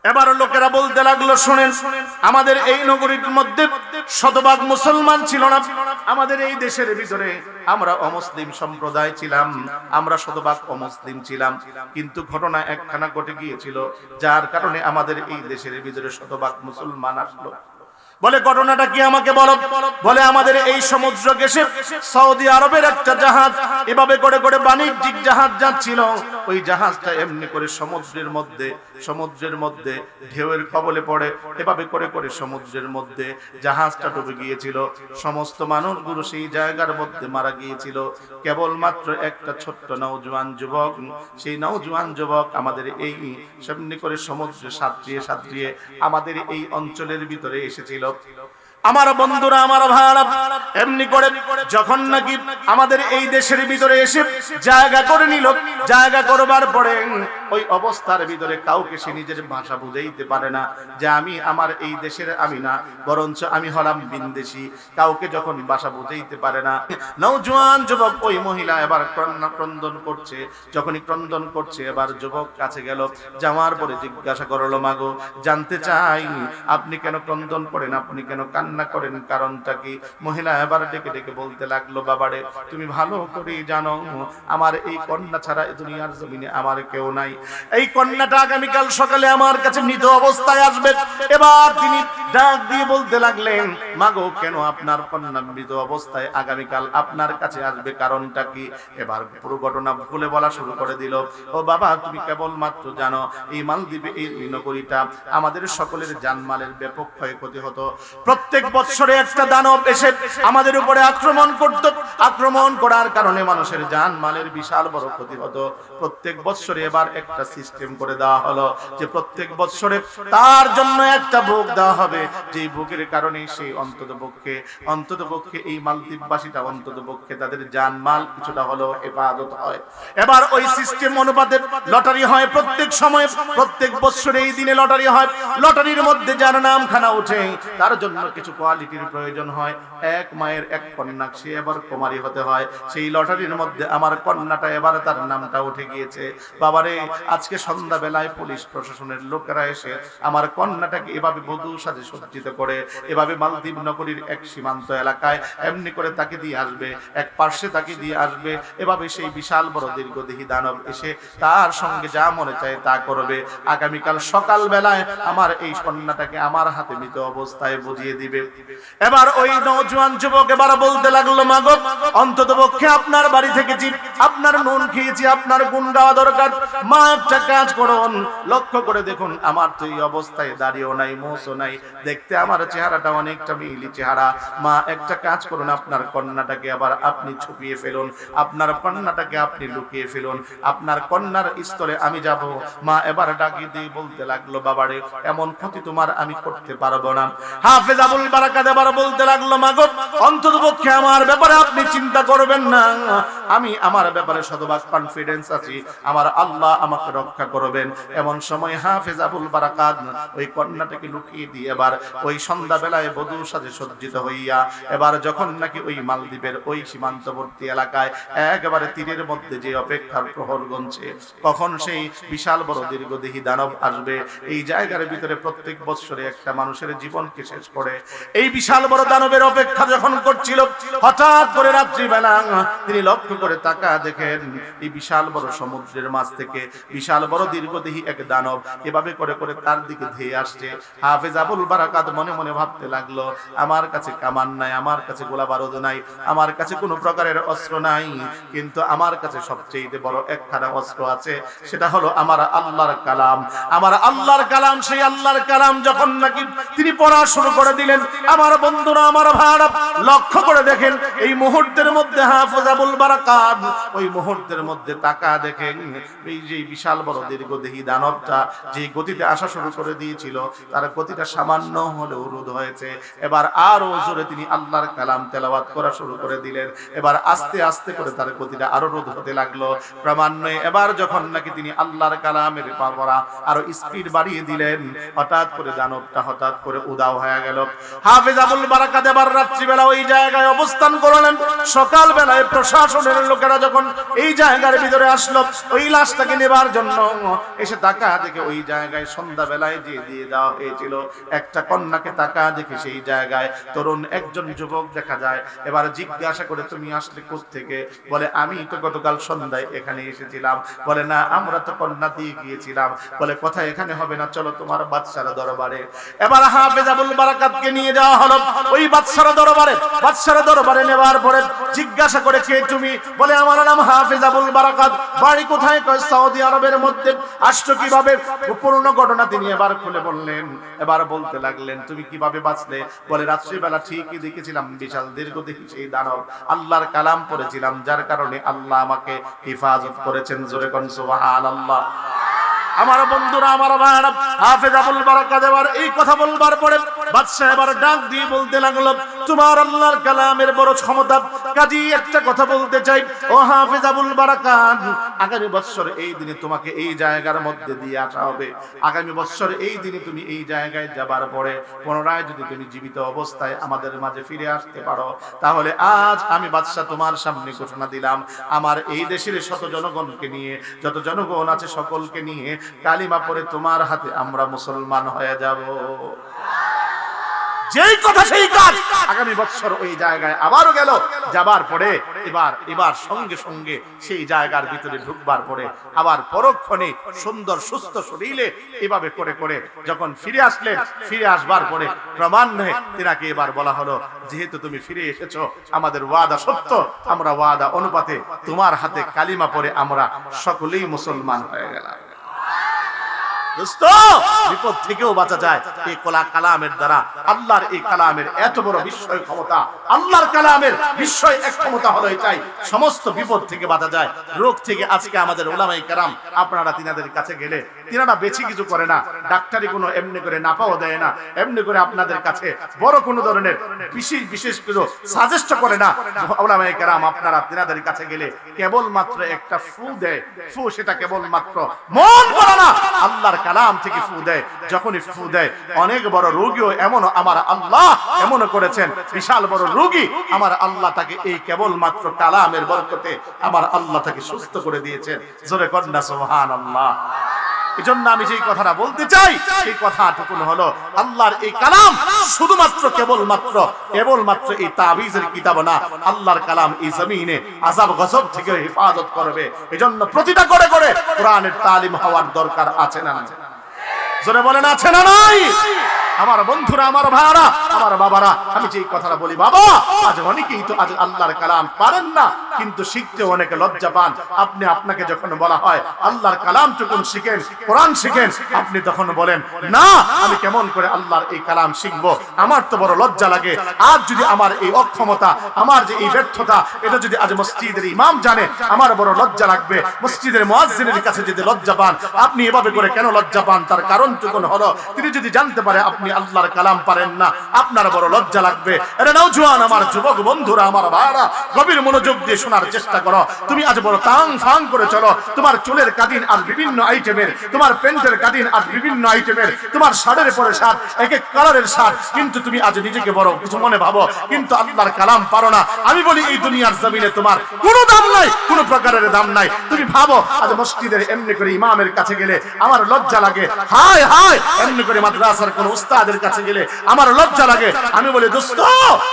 এবার লোকেরা বলতে লাগলো, শুনেন, আমাদের এই নগরীর মধ্যে শতভাগ মুসলমান ছিল না। আমাদের এই দেশের ভিতরে আমরা অমুসলিম সম্প্রদায় ছিলাম, আমরা শতভাগ অমুসলিম ছিলাম। কিন্তু ঘটনা একখানা ঘটে গিয়েছিল, যার কারণে আমাদের এই দেশের ভিতরে শতভাগ মুসলমান আসলো। বলে ঘটনাটা কি আমাকে বলো। বলে আমাদের এই সমুদ্র ঘেঁষে সৌদি আরবের একটা জাহাজ এভাবে করে করে বাণিজ্যিক জাহাজ যাচ্ছিল। ওই জাহাজটা এমনি করে সমুদ্রের মধ্যে ঢেউয়ের কবলে পড়ে, এভাবে করে করে সমুদ্রের মধ্যে জাহাজটা ডুবে গিয়েছিল। সমস্ত মানুষগুলো সেই জায়গার মধ্যে মারা গিয়েছিল। কেবলমাত্র একটা ছোট্ট নওজোয়ান যুবক, সেই নওজোয়ান যুবক আমাদের এই সেমনি করে সমুদ্রে সাঁতরিয়ে আমাদের এই অঞ্চলের ভিতরে এসেছিল। আমার বন্ধুরা, আমার ভাইরা, এমনি করে যখন নাকি আমাদের এই দেশের ভিতরে এসে জায়গা করে নিল, জায়গা করবার পরে ওই অবস্থার ভিতরে কাউকে সে নিজের ভাষা বুঝাইতে পারে না যে আমি আমার এই দেশের আমি না, বরঞ্চ আমি হলাম বিদেশি। কাউকে যখন ভাষা বুঝাইতে পারে না, নওজোয়ান যুবক ওই মহিলা এবার ক্রন্দন করছে। যখনই ক্রন্দন করছে, এবার যুবক কাছে গেল, যাওয়ার পরে জিজ্ঞাসা করলো, মাগো জানতে চাই আপনি কেন ক্রন্দন করেন, আপনি কেন কান্না করেন, কারণটা কি? মহিলা এবার ডেকে ডেকে বলতে লাগলো, বাবারে তুমি ভালো করে জানো আমার এই কন্যা ছাড়া এই দুনিয়ার জমিনে আমার কেউ নাই। এই কন্যাটা আগামীকাল সকালে আমার কাছে মৃত অবস্থায় আসবে। এবার তিনি ডাক দিয়ে বলতে লাগলেন, মাগো কেন আপনার কন্যা মৃত অবস্থায় আগামীকাল আপনার কাছে আসবে, কারণটা কি? এবার পুরো ঘটনা খুলে বলা শুরু করে দিল। ও বাবা, তুমি কেবল মাত্র জানো এই মালদ্বীপে এই নগরীটা আমাদের সকলের জানমালের ব্যাপক ক্ষয়ক্ষতি হতো। প্রত্যেক বছরে একটা দানব এসে আমাদের উপরে আক্রমণ করত। আক্রমণ করার কারণে মানুষের জানমালের বিশাল বড় ক্ষতি হতো। প্রত্যেক বছরে এবার একটা সিস্টেম করে দেওয়া হলো যে প্রত্যেক বছরে তার জন্য একটা ভোগ দেওয়া হবে, যেই ভোগের কারণে সেই অন্ততপক্ষে এই মালদ্বীপবাসীটা অন্ততপক্ষে তাদের জানমাল কিছুটা হলেও হেফাজত হয়। এবার ওই সিস্টেম অনুপাতে লটারি হয় প্রত্যেক সময়, প্রত্যেক বছরে এই দিনে লটারি হয়। লটারির মধ্যে যার নামখানা ওঠে তার জন্য কিছু কোয়ালিটির প্রয়োজন হয়। এক মায়ের এক কন্যা, সে এবার কুমারী হতে হয়। সেই লটারির মধ্যে আমার কন্যাটা এবার তার নামটা উঠে গিয়েছে। বাবারে, আজকে সন্ধ্যা বেলায় পুলিশ প্রশাসনের লোকেরা এসে আমার কন্যাটাকে এভাবে বধূ সাজে সজ্জিত করে এভাবে মালদ্বীপ নগরীর এক সীমান্ত এলাকায় এমনি করে তাকে দিয়ে আসবে, এক পার্শ্বে তাকে দিয়ে আসবে। এভাবে সেই বিশাল বড় দীর্ঘদেহী দানব এসে তার সঙ্গে যা মনে চায় তা করবে। আগামীকাল সকাল বেলায় আমার এই কন্যাটাকে আমার হাতে মৃত অবস্থায় বুঝিয়ে দিবে। এবার ওই নওজোয়ান যুবক এবার বলতে লাগলো, মাগো অন্ততপক্ষে আপনার বাড়ি থেকে আপনার নুন খেয়েছি, আপনার গুণ গাওয়া দরকার। মা একটা কাজ করুন, লক্ষ্য করে দেখুন আমার তো এই অবস্থায় দাঁড়িয়েও নাই, মোছও নাই, দেখতে আমার চেহারাটা অনেকটা মিলি চেহারা। মা একটা কাজ করুন, আপনার কন্যাটাকে আবার আপনি ছুপিয়ে ফেলুন, আপনার কন্যাটাকে আপনি লুকিয়ে ফেলুন, আপনার কন্যার স্তরে আমি যাব। মা এবার ডাকি দিয়ে বলতে লাগলো, বাবারে এমন ক্ষতি তোমার আমি করতে পারবো না। হাফেজ আবুল বারাকাত এবার বলতে লাগলো, মাগো অন্ততপক্ষে আমার ব্যাপারে আপনি চিন্তা করবেন না, আমি আমার ব্যাপারে শতভাগ কনফিডেন্স আছি, আমার আল্লাহ আমাকে রক্ষা করবেন। এমন সময় হাফেজ আবুল বারাকাত ওই কন্যাটাকে লুকিয়ে দিয়ে এবার ওই সন্ধ্যা বেলায় বধূর সাথে সজ্জিত হইয়া এবার যখন নাকি ওই মালদ্বীপের ওই সীমান্তবর্তী এলাকায় একেবারে তীরের মধ্যে যে অপেক্ষার প্রহর গুনছে কখন সেই বিশাল বড় দীর্ঘদেহী দানব আসবে। এই জায়গার ভিতরে প্রত্যেক বছরে একটা মানুষের জীবনকে শেষ করে এই বিশাল বড় দানবের অপেক্ষা যখন করছিল, হঠাৎ করে রাত্রিবেলা তিনি লক্ষ্য করে তাকা দেখেন এই বিশাল বড় সমুদ্রের মাছ থেকে বিশাল বড় দীর্ঘদেহী এক দানব এভাবে করে করে তার দিকে ধেয়ে আসছে। হাফেজ আবুল বারাকাত মনে মনে ভাবতে লাগলো, আমার কাছে কামান নাই, আমার কাছে গোলা বারুদ নাই, আমার কাছে কোনো প্রকারের অস্ত্র নাই, কিন্তু আমার কাছে সবচেয়ে বড় একখানা অস্ত্র আছে, সেটা হলো আমার আল্লাহর কালাম। আমার আল্লাহর কালাম, সেই আল্লাহর কালাম যখন নাকি তিনি পড়া শুরু করে দিলেন, আমার বন্ধুরা, আমার ভাইরা লক্ষ্য করে দেখেন এই মুহূর্তের মধ্যে হাফেজ আবুল বারাকাত ওই মুহূর্তের মধ্যে তাকা দেখেন এই যে বিশাল বড় দীর্ঘদেহী দানবটা যে গতিতে আসা শুরু করে দিয়েছিল তার গতিটা সামান্য হলেও রোধ হয়েছে। এবার আরো জোরে তিনি আল্লাহর কালাম তেলাওয়াত করা শুরু করে দিলেন। এবার আস্তে আস্তে করে তার গতিটা আরো রোধ হতে লাগলো ক্রমান্বয়ে। এবার যখন নাকি তিনি আল্লাহর কালামের পড়া আরো স্পিড বাড়িয়ে দিলেন, হঠাৎ করে দানবটা হঠাৎ করে উধাও হয়ে গেল। হাফেজ আবুল বারাকাত এবার রাত্রিবেলা ওই জায়গায় অবস্থান করলেন। সকাল বেলায় প্রশাসনের লোকেরা যখন এই জায়গার ভিতরে আসলো ওই লাশটাকে নেবার জন্য, এসে তাকা দেখে ওই জায়গায় সন্ধ্যা বেলায় যে দিয়ে দেওয়া হয়েছিল একটা কন্যাকে তাকা দেখে সেই জায়গায় তরুণ একজন যুবক দেখা যায়। এবার জিজ্ঞাসা করে, তুমি আসলে কোত্থেকে? বলে, আমি তো গতকাল সন্ধ্যায় এখানে এসেছিলাম। বলে, না আমরা তো কন্যা দিয়ে গিয়েছিলাম। বলে, কথা এখানে হবে না, চলো তোমার বাদশার দরবারে। এবার হাফেজ আবুল বারাকাতকে নিয়ে যাওয়া হলো ওই বাদশার দরবারে। বাদশার দরবারে নেওয়ার পরে জিজ্ঞাসা করে, কে তুমি? বলে, আমার নাম হাফেজ আবুল বারাকাত, বাড়ি কোথায়? কয়, সৌদি আরবের মধ্যে। আসছো কিভাবে? পূর্ণ ঘটনা তিনি এবার খুলে বললেন। এবার বলতে লাগলেন, তুমি কিভাবে বাঁচলে? বলে, রাত্রিবেলা ঠিকই দেখেছিলাম বিশাল দীর্ঘদেহী সেই দানব, আল্লাহর কালাম পড়েছিলাম, যার কারণে আল্লাহ আমাকে হেফাজত করেছেন। জোরে কোন সুবহানাল্লাহ। আমার বন্ধুরা, আমার ভাইরা, হাফেজ আবুল বারাকাত এবার এই কথা বলবার পরে বাদশা এবার ডাক দিয়ে বলতে লাগলো, তোমার আল্লাহর কালামের বড় ক্ষমতা, কাজী একটা কথা বলতে চাই ও হাফেজ আবুল বারাকাত, আগামী বছর এই দিনে তোমাকে এই জায়গার মধ্যে দিয়ে আসা হবে। আগামী বছর এই দিনে তুমি এই জায়গায় যাবার পরে পুনরায় যদি তুমি জীবিত অবস্থায় আমাদের মাঝে ফিরে আসতে পারো, তাহলে আজ আমি বাদশা তোমার সামনে ঘোষণা দিলাম, আমার এই দেশের শত জনগণকে নিয়ে, যত জনগণ আছে সকলকে নিয়ে কালিমা পড়ে তোমার হাতে আমরা মুসলমান হয়ে যাব। যেই কথা সেই কাজ। আগামী বছর ওই জায়গায় আবারও গেল, যাবার পরে এবার সঙ্গে সঙ্গে সেই জায়গার ভিতরে ঢুকবার পরে আবার পরক্ষণে সুন্দর সুস্থ শরীরে এভাবে করে করে যখন ফিরে আসলেন, ফিরে আসবার পরে ক্রমান্বয়ে তিনাকে এবার বলা হলো, যেহেতু তুমি ফিরে এসেছো, আমাদের ওয়াদা সত্য, আমরা ওয়াদা অনুপাতে তোমার হাতে কালিমা পড়ে আমরা সকলেই মুসলমান হয়ে গেলাম। দোস্ত, বিপদ থেকেও বাঁচা যায় এই কালামের দ্বারা। আল্লাহর এই কালামের এত বড় বিস্ময় ক্ষমতা, আল্লাহর কালামের বিস্ময় এক ক্ষমতা হলো এটাই, সমস্ত বিপদ থেকে বাঁচা যায়, রোগ থেকে। আজকে আমাদের উলামায়ে কেরাম, আপনারা তিনাদের কাছে গেলে তিনারা বেশি কিছু করে না, ডাক্তারি কোনো এমনি করে নাপাও দেয় না, এমনি করে আপনাদের কাছে বড় কোনো ধরনের বিশেষ কিছু সাজেস্ট করে না। উলামায়ে কেরাম আপনারা তিনাদের কাছে গেলে কেবলমাত্র একটা ফু দেয়, ফু সেটা কেবলমাত্র মন করে না, আল্লাহর কালাম থেকে ফু দেয়। যখনই ফু দেয় অনেক বড় রোগীও এমন আমার আল্লাহ এমন করেছেন, বিশাল বড় রোগী আমার আল্লাহ তাকে এই কেবলমাত্র কালামের বরকতে আমার আল্লাহ তাকে সুস্থ করে দিয়েছেন। জোরে কন্যা সুবহানাল্লাহ। এজন্য আমি যেই কথাটা বলতে চাই সেই কথাটুকু হলো, আল্লাহর এই কালাম শুধুমাত্র কেবলমাত্র এই তাবিজের কিতাব না, আল্লাহর কালাম এই জমিনে আযাব গজব থেকে হেফাজত করবে। এজন্য প্রতিটা করে করে কোরআনের তালিম হওয়ার দরকার আছে না? জোরে বলেন আছে না নাই? আমার বন্ধুরা, আমার ভাইরা, আমার বাবারা, আমি যে কথাটা বলি, বাবা আজ অনেকেই তো আজ আল্লাহর কালাম পারেন না, কিন্তু শিখতে অনেকে লজ্জা পান। আপনাকে যখন বলা হয় আল্লাহর কালাম যখন শিখেন, কোরআন শিখেন, আপনি তখন বলেন না, আমি কেমন করে আল্লাহর এই কালাম শিখবো, আমার তো বড় লজ্জা লাগে। আজ যদি আমার এই অক্ষমতা, আমার যে এই ব্যর্থতা, এটা যদি আজ মসজিদের ইমাম জানে, আমার বড় লজ্জা লাগবে। মসজিদের মুয়াজ্জিনের কাছে যদি লজ্জা পান, আপনি এভাবে করে কেন লজ্জা পান? তার কারণ যখন হলো, তিনি যদি জানতে পারে আপনি আল্লাহর কালাম পারেন না, আপনার বড় লজ্জা লাগবে। আরে নওজোয়ান, আমার যুবক বন্ধুরা, আমার ভাইরা, গভীর মনোযোগ দিয়ে শোনার চেষ্টা করো। তুমি আজ বড় তাং ফাং করে চলো, তোমার চুলের কাটিং আর বিভিন্ন আইটেমের, তোমার প্যান্টের কাটিং আর বিভিন্ন আইটেমের, তোমার শার্টের পরে শার্ট, এক এক কালারের শার্ট, কিন্তু তুমি আজ নিজেকে বড় কিছু মনে ভাবো, কিন্তু আল্লাহর কালাম পারো না। আমি বলি এই দুনিয়ার জমিনে তোমার কোনো দাম নাই, কোনো প্রকারের দাম নাই। তুমি ভাবো আজ মসজিদের এমনি করে ইমামের কাছে গেলে আমার লজ্জা লাগে, হায় হায়, এমনি করে মাদ্রাসার কোন উস্তাদের কাছে গেলে আমার লজ্জা লাগে। আমি বলি দোস্ত,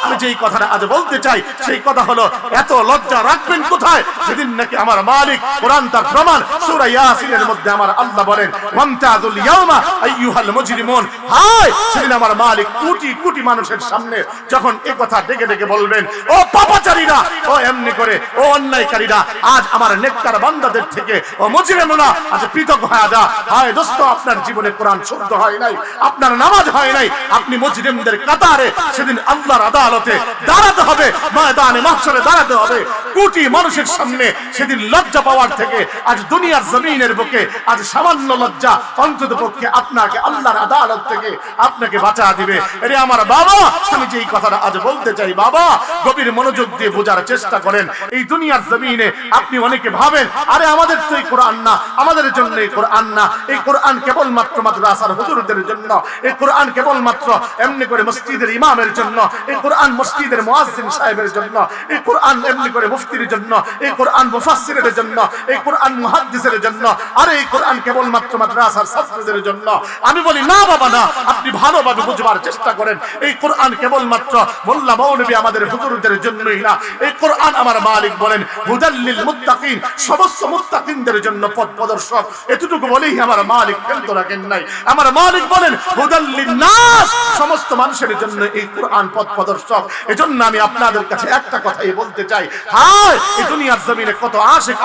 আমি যেই কথাটা আজ বলতে চাই সেই কথা হলো, এত লজ্জা রাখবেন কোথায়? যেদিন নাকি আমার মালিক, কোরআন তার প্রমাণ, সূরা ইয়াসিনের মধ্যে আমার আল্লাহ বলেন, ওয়ামতাযুল ইয়াওমা আইয়ুহাল মুজরিমুন, হায় সেদিন আমার মালিক কোটি কোটি মানুষের সামনে যখন এই কথা ডেকে ডেকে বলবেন, ও পাপাচারীরা, ও এমনি করে, ও অন্যায়কারীরা, আজ আমার নেককার বান্দাদের থেকে ও মুজরিমুনা আজ পৃথক হয়ে যা। হায় দোস্ত, আপনার জীবনে কোরআন শুদ্ধ হয় নাই, আপনার নামাজ হয় নাই, আপনি মুজরিমদের কাতারে সেদিন আল্লাহর আদালতে দাঁড়াতে হবে, ময়দানে মাহশরে দাঁড়াতে হবে কোটি মানুষের সামনে। সেদিন লজ্জা পাওয়ার থেকে আজ দুনিয়ার জমিনের বুকে আজ সামান্য লজ্জা অন্ততপক্ষে আপনাকে আল্লাহর আদালত থেকে আপনাকে বাঁচা দিবে। আরে আমার বাবা, আমি যেই কথাটা আজ বলতে চাই, বাবা গভীর মনোযোগ দিয়ে বোঝার চেষ্টা করেন। এই দুনিয়ার জমিনে আপনি অনেকে ভাবেন, আরে আমাদের তো এই কোরআন না, আমাদের জন্য এই কোরআন না, এই কোরআন কেবলমাত্র মাদ্রাসার হুজুরদের জন্য, এই কোরআন কেবলমাত্র এমনি করে মসজিদের ইমামের জন্য, এই কোরআন মসজিদের মুয়াজ্জিন সাহেবের জন্য, এই কোরআন এমনি করে মুফতির জন্য, এই কোরআন মুফাসসিরের জন্য, এই কোরআন মুহাদ্দিসের জন্য, আর এই কোরআন কেবলমাত্র মাদ্রাসার ছাত্রদের জন্য। আমি বলি না বাবা না, আপনি ভালোভাবে বুঝবার চেষ্টা করেন। এই কোরআন কেবলমাত্র মোল্লা মৌলবী আমাদের হুজুরদের জন্যই না, এই কোরআন আমার মালিক বলেন হুদাল লিল মুত্তাকিন, সমস্ত মুত্তাকিনদের জন্য পথ প্রদর্শক। এতটুকু বলেই আমার মালিক ক্ষান্ত রাখেন নাই। আমার মালিক বলেন হুদাল লিন নাস, সমস্ত মানুষের মানুষের জন্য এই কোরআন পথ প্রদর্শক। এজন্য আমি আপনাদের কাছে একটা কথাই বলতে চাই, হায় এই দুনিয়ার জমিনে কত আশিক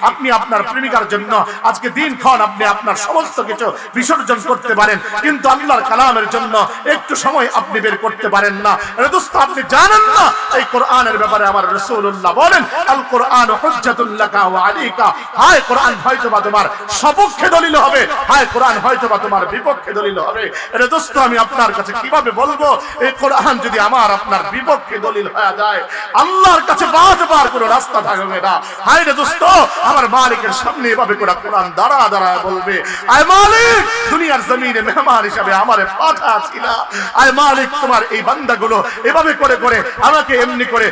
আপনি আপনার প্রেমিকার জন্য আজকে দিনক্ষণ আপনি আপনার সমস্ত কিছু বিসর্জন করতে পারেন, কিন্তু আল্লাহর কালামের জন্য একটু সময় আপনি বের করতে পারেন না। দোস্ত আপনি জানেন না এই কোরআনের ব্যাপারে আমার রাসূলুল্লাহ বলেন, আল কোরআন হুজ্জাতুল লাকা ওয়া আলাইকা। হায় কোরআন হয়তোবা তোমার সপক্ষে দলিল হবে, হায় কোরআন হয়তোবা তোমার বিপক্ষে দলিল হবে। এটা দোস্ত আমি আপনার কাছে কিভাবে বলবো, এই কোরআন যদি আমার আপনার বিপক্ষে দলিল হয়ে যায়, আল্লাহর কাছে বারবার কোনো রাস্তা থাকবে না। হায় রে দোস্ত, আমার মালিকের সামনে এভাবে করে কোরআন দাঁড়া দাঁড়া বলবে, আয় মালিক দুনিয়ার জমিনে মেহমান হিসাবে আমারে পাঠাছিল, আয় মালিক তোমার এই বান্দাগুলো এভাবে করে করে আমাকে এমনি করে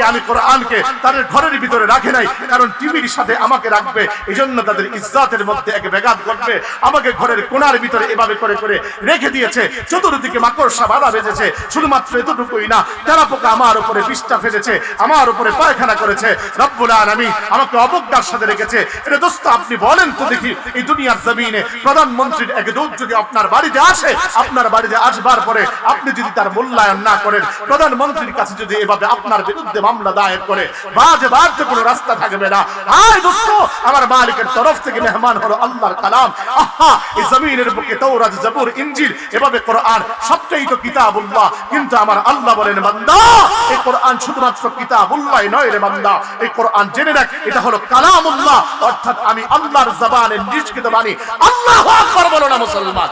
আমি কোরআনকে তাদের ঘরের ভিতরে রাখে নাই, কারণ টিভির সাথে আমাকে রাখবে, এই জন্য তাদের ইজ্জতের মধ্যে এক ব্যাঘাত ঘটবে, আমাকে ঘরের কোণার ভিতরে এভাবে করে করে রেখে দিয়েছে, চতুর্দিকে মাকড়সা বাধা বেঁধেছে, শুধুমাত্র এতটুকুই না, তেলাপোকা আমার উপরে বিষ্ঠা ফেলেছে, আমার উপরে পায়খানা করেছে, রব্বুল আলামিন আমাকে অবজ্ঞার সাথে রেখেছে। এটা দোস্ত আপনি বলেন তো দেখি, এই দুনিয়ার জমিনে প্রধানমন্ত্রীর এক দূত যদি আপনার বাড়িতে আসে, আপনার বাড়িতে আসবার পরে আপনি যদি তার মূল্যায়ন না করেন, প্রধানমন্ত্রীর কাছে যদি এভাবে আপনার বিরুদ্ধে মামলা দায়ের করে, বাজে কোনো রাস্তা থাকবে না। আয় দোস্ত, আমার মালিকের তরফ থেকে মেহমান হলো আল্লাহর কালাম। আহা, এই জমিনের বুকে তাওরাত, জাবুর, ইনজিল, এভাবে কোরআন সবটাই তো কিতাবুল্লাহ, কিন্তু আমার আল্লাহ বলেন, বান্দা এই কোরআন শুধুমাত্র কিতাবুল্লাহ নয় রে বান্দা, এই কোরআন জেনে রাখ এটা হলো কালামুল্লাহ, অর্থাৎ আমি আল্লাহর জবানে নিষ্কৃত বাণী। আল্লাহু আকবার বলো না মুসলমান,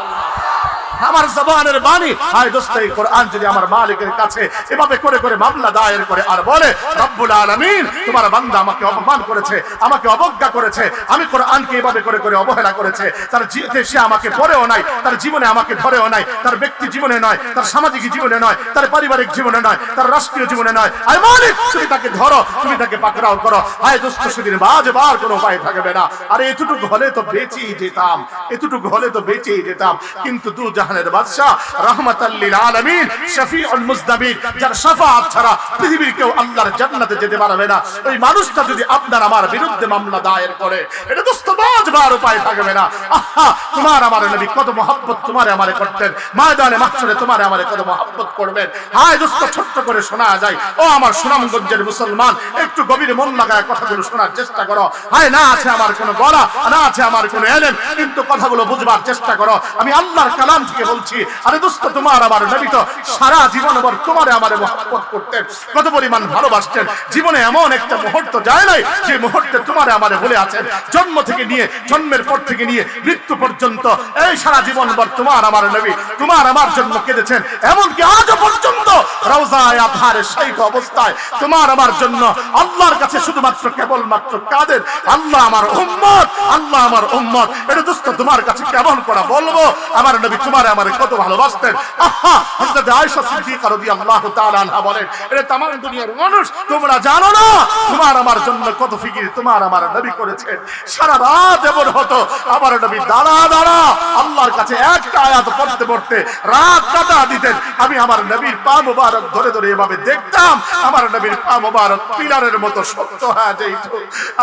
আমার জবানের বাণী। হায় দোস্ত, এই কোরআন যদি আমার মালিকের কাছে এভাবে করে করে মামলা দায়ের করে আর বলে, রব্বুল আলামিন তোমার বান্দা আমাকে অপমান করেছে, আমাকে অবজ্ঞা করেছে, আমি কোরআনকে এভাবে করে করে অবহেলা করেছে, তার সে আমাকে পড়েও নাই, তার জীবনে আমাকে ধরেও নাই, তার ব্যক্তি জীবনে নয়, তার সামাজিক জীবনে নয়, তার পারিবারিক জীবনে নয়, তার রাষ্ট্রীয় জীবনে নয়, আয় মালিক তুমি তাকে ধরো, তুমি তাকে পাকড়াও করো। হায় দোস্ত, সেদিন বাজবার কোনো উপায় থাকবে না। আরে এতটুকু হলে তো বেঁচেই যেতাম, এতটুকু হলে তো বেঁচেই যেতাম, কিন্তু দু জাহানের বাদশা, রাহমাতাল লিল আলামিন, শফিউল মুজদাবির, যার শাফাআত ছাড়া পৃথিবীর কেউ আল্লাহর জান্নাতে যেতে পারবে না, ওই মানুষটা যদি আপনার আমার বিরুদ্ধে মামলা দায়ের করে, এটা দোস্ত বাজবার উপায় থাকবে না। আহা, তোমার আমার নবী কত মহব্বত তোমারে আমারে করতেন, ময়দানে মাহশরে তোমারে আমারে কত মহব্বত করবেন। হায় দোস্ত, ছোট্ট করে শোনা যায়, ও আমার সুনামগঞ্জের মুসলমান, একটু গভীরে মন লাগায় কথাগুলো শোনার চেষ্টা করো। হায় না আছে আমার কোনো গলা, না আছে আমার কোনো এলেম, কিন্তু কথাগুলো বুঝবার চেষ্টা করো। আমি আল্লাহর কালাম থেকে বলছি, আরে দোস্ত তোমার আমার নবী তো সারা জীবন ভর তোমারে আমারে মহব্বত করতেন, কত পরিমাণ ভালোবাসতেন, জীবনে এমন একটা মুহূর্ত যায় নাই যে মুহূর্তে তোমারে আমারে বলে আছেন, জন্ম থেকে নিয়ে, জন্মের পর থেকে নিয়ে মৃত্যু পর্যন্ত এই সারা জীবন ভর তোমার আমার নবী তোমার আমার জন্য কেঁদেছেন, এমনকি আজও পর্যন্ত রওজায়ে আতহারে শহীদ অবস্থায় তোমার আমার জন্য আল্লাহর কাছে শুধুমাত্র কেবলমাত্র কাঁদেন, আল্লাহ আমার উম্মত, আল্লাহ আমার উম্মত। এটা দোস্ত তোমার কাছে কেমন করে বলবো আমার নবী তোমারে আমারে কত ভালোবাসতেন। আহা, হযরত আয়েশা সিদ্দিকা রাদিয়াল্লাহু তাআলা আনহা বলেন, এটা तमाम দুনিয়ার মানুষ তোমরা জানো না তোমার আমার জন্য কত ফিকির তোমার আমার নবী করেছেন। সারা রাত এমন হতো আমার নবী দাঁড়া দাঁড়া আল্লাহর কাছে একটা আয়াত পড়তে পড়তে রাত কাটা দিতেন। আমি আমার নবীর পা মোবারক ধরে ধরে এভাবে দেখতাম, আমার নবীর পা মোবারক পিলারের মতো শক্ত হয়ে যাইত।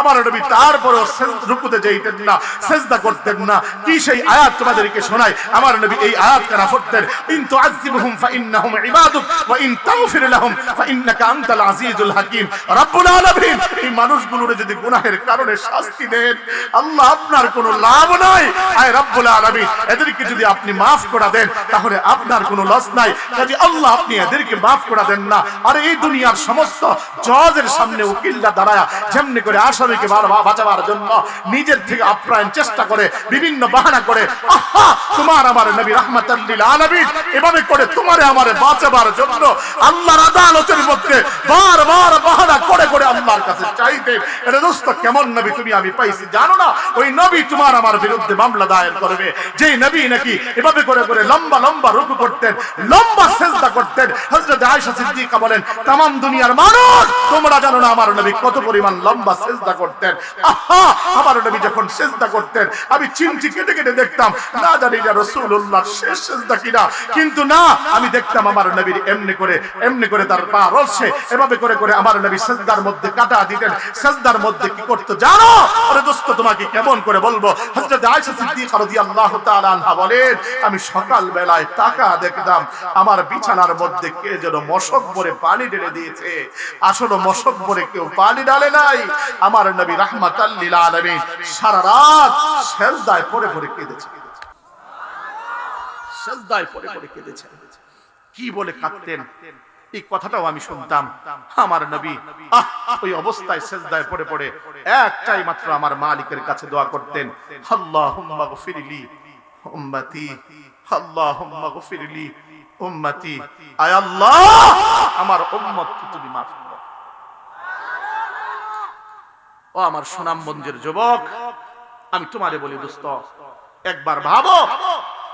আমার নবী তারপরও রুকুতে যাইতেন না, সিজদা করতেন না। কি সেই আয়াত তোমাদেরকে শোনাই, আমার নবী এই আয়াত কারা পড়তেন, ইন তুআযিবহুম ফাইন্নাহুম ইবাদুক ওয়া ইন তাগফির লাহুম ফাইন্নাকা আনতাল আজিজুল হাকীম। রব্বুল আলামিন এই মানুষগুলোর যদি গুনাহের কারণে শাস্তি দেন, আল্লাহ আপনার কোনো লাভ নাই। আয় রব্বুল আলামিন এদেরকে যদি আপনি maaf করে দেন তাহলে আপনার কোনো লস নাই। কাজে আল্লাহ আপনি এদেরকে maaf করে দেন না। আর এই দুনিয়ার সমস্ত জজের সামনে উকিলরা দাঁড়ায়া যেমনি করে আসামিকে বাঁচাবার জন্য নিজের থেকে আপ্রাণ চেষ্টা করে, বিভিন্ন বাহানা করে, আহা তোমার আমার নবী রাহমাতাল লিল আলামিন এভাবে করে তোমারে আমারে বাঁচাবার জন্য আল্লাহর আদালতের মধ্যে বারবার বাহানা করে করে আল্লাহর কাছে চাইতেন। এটা দোস্ত কেমন নবী তুমি আমি পাইছি জানো না? ওই নবী তোমার আমার বিরুদ্ধে মামলা দায়ের করবে, যেই নবী নাকি এভাবে করে করে লম্বা লম্বা রুকু করতেন, লম্বা সিজদা করতেন। হযরত আয়েশা সিদ্দিকা বলেন, तमाम দুনিয়ার মানুষ তোমরা জানো না আমার নবী কত পরিমাণ লম্বা সিজদা করতেন। আহা, আমার নবী যখন সিজদা করতেন আমি চিমটি কেটে কেটে দেখতাম, না জানি না রাসূলুল্লাহর শেষ সেজদা কিনা, কিন্তু না, আমি দেখতাম আমার নবীর এমনি করে তার পা রলছে, এভাবে করে করে আমার নবী সেজদার মধ্যে কাটা দিতেন। সেজদার মধ্যে কি করতে জানো? আরে দোস্ত, তোমাকে কেমন করে বলবো। হযরত আয়েশা সিদ্দিকা রাদিয়াল্লাহু তাআলা আনহা বলেন, আমি সকাল বেলায় তাকা দেখতাম আমার বিছানার মধ্যে কে যেন মশক ভরে পানি ঢেলে দিয়েছে। আসলে মশক ভরে কেউ পানি ঢালে নাই, আমার নবী রাহমাতাল লিল আলামিন সারা রাত সেজদায় পড়ে পড়ে কেঁদেছে। সেজদায় পড়ে পড়ে কেঁদেছেন। কি বলে কাঁদতেন এই কথাটাও আমি শুনতাম। আমার নবী ওই অবস্থায় সেজদায় পড়ে পড়ে একটাই মাত্র আমার মালিকের কাছে দোয়া করতেন, আল্লাহুম্মা গফিরলি উম্মতি, আল্লাহুম্মা গফিরলি উম্মতি, আয় আল্লাহ আমার উম্মতকে তুমি মাফ করো। ও আমার সুনামগঞ্জের যুবক, আমি তোমারে বলি দোস্ত, একবার ভাবো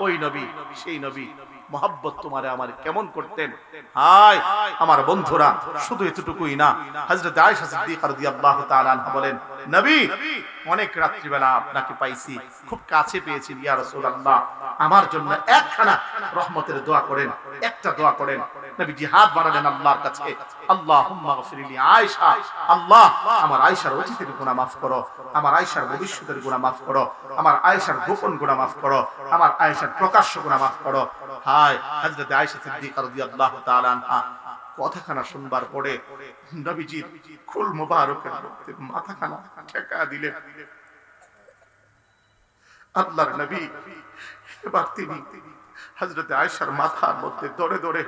ওই নবী, সেই নবী মোহাব্বত তোমারে আমার কেমন করতেন। হায় আমার বন্ধুরা, শুধু এতটুকুই না, হযরত আয়েশা সিদ্দিকা রাদিয়াল্লাহু তাআলা আনহা বলেন, নবী অনেক রাত্রিবেলা আপনাকে পাইছি, খুব কাছে পেয়েছি ইয়া রাসূলুল্লাহ, আমার জন্য একখানা রহমতের দোয়া করেন, একটা দোয়া করেন। নবীজি হাত বাড়ালেন আল্লাহর কাছে, আল্লাহুম্মা গফিরলি আয়েশা, আল্লাহ আমার আয়েশার অতীতের গুনাহ মাফ করো, আমার আয়েশার ভবিষ্যতের গুনাহ মাফ করো, আমার আয়েশার গোপন গুনাহ মাফ করো, আমার আয়েশার প্রকাশ্য গুনাহ মাফ করো। হায় হযরত আয়েশা সিদ্দিকা রাদিয়াল্লাহু তাআলা আনহা কথাখানা শুনবার পরে নবীজির খুল মোবারকের মধ্যে মাথাখানা ঠেকা দিলেন। আল্লাহর নবী এবার তিনি হযরত আয়েশার মাথার মধ্যে দড়ে দড়ে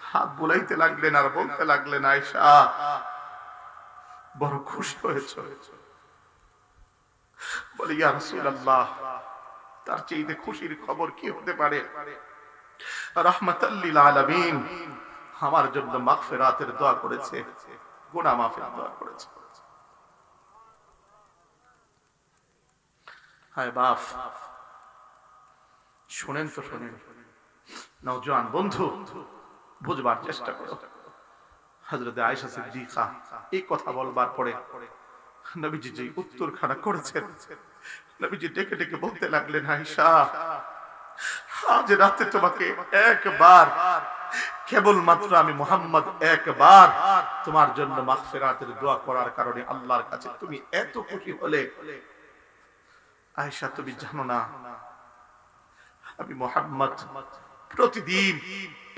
হাত বুলাইতে লাগলেন আর বলতে লাগলেন, আয়েশা বড় খুশি হয়েছে। বলে, ইয়া রাসূলুল্লাহ, তার চেয়ে খুশির খবর কি হতে পারে? রাহমাতাল লিল আলামিন আমার জন্য মাগফিরাতের দোয়া করেছে, গুনাহ মাফের দোয়া করেছে। হায় বাপ, শুনেন তো শুনেন, নওজোয়ান বন্ধু বুঝবার চেষ্টা করো। হযরত আয়েশা সিদ্দিকা এই কথা বলবার পরে নবীজি যে উত্তরখানা করেছেন, নবীজি ডেকে ডেকে বলতে লাগলেন, আয়েশা আজ রাতে তোমাকে একবার, কেবলমাত্র আমি মুহাম্মদ একবার তোমার জন্য মাগফিরাতের দোয়া করার কারণে আল্লাহর কাছে তুমি এত খুশি হলে, আয়েশা তুমি জানো না আমি মুহাম্মদ প্রতিদিন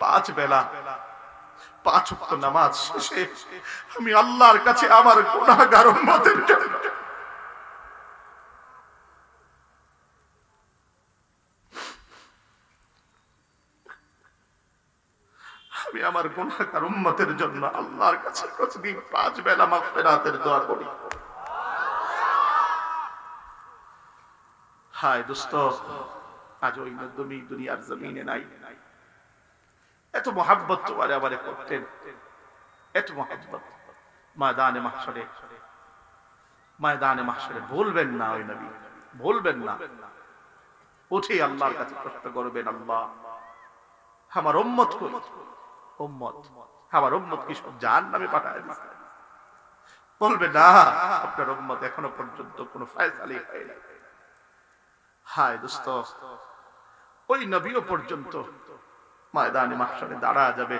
5 বেলা 5 ওয়াক্ত নামাজ শেষে আমি আল্লাহর কাছে আমার গুনাহগার উম্মতের জন্য আমি আমার গুনাহগার উম্মতের জন্য আল্লাহর কাছে প্রতিদিন 5 বেলা মাগফিরাতের দোয়া করি। হায় দোস্ত, আজ ওই নবী দুনিয়ার জমিনে নাই। এত মোহাব্বত তোমারে আমারে করতেন, এত মোহাব্বত। ময়দানে মাহশরে ভুলবেন না ওই নবী, ভুলবেন না। উঠে আল্লাহর কাছে প্রশ্ন করবেন, আল্লাহ আমার উম্মত কই? উম্মত, আমার উম্মত কি সব জাহান্নামে পাঠায় দিয়েছে? বলবে না, আপনার উম্মত এখনো পর্যন্ত কোনো ফয়সালাই হয় নাই। হায় দোস্ত, ওই নবীও পর্যন্ত ময়দানে মাহশরে দাঁড়া যাবে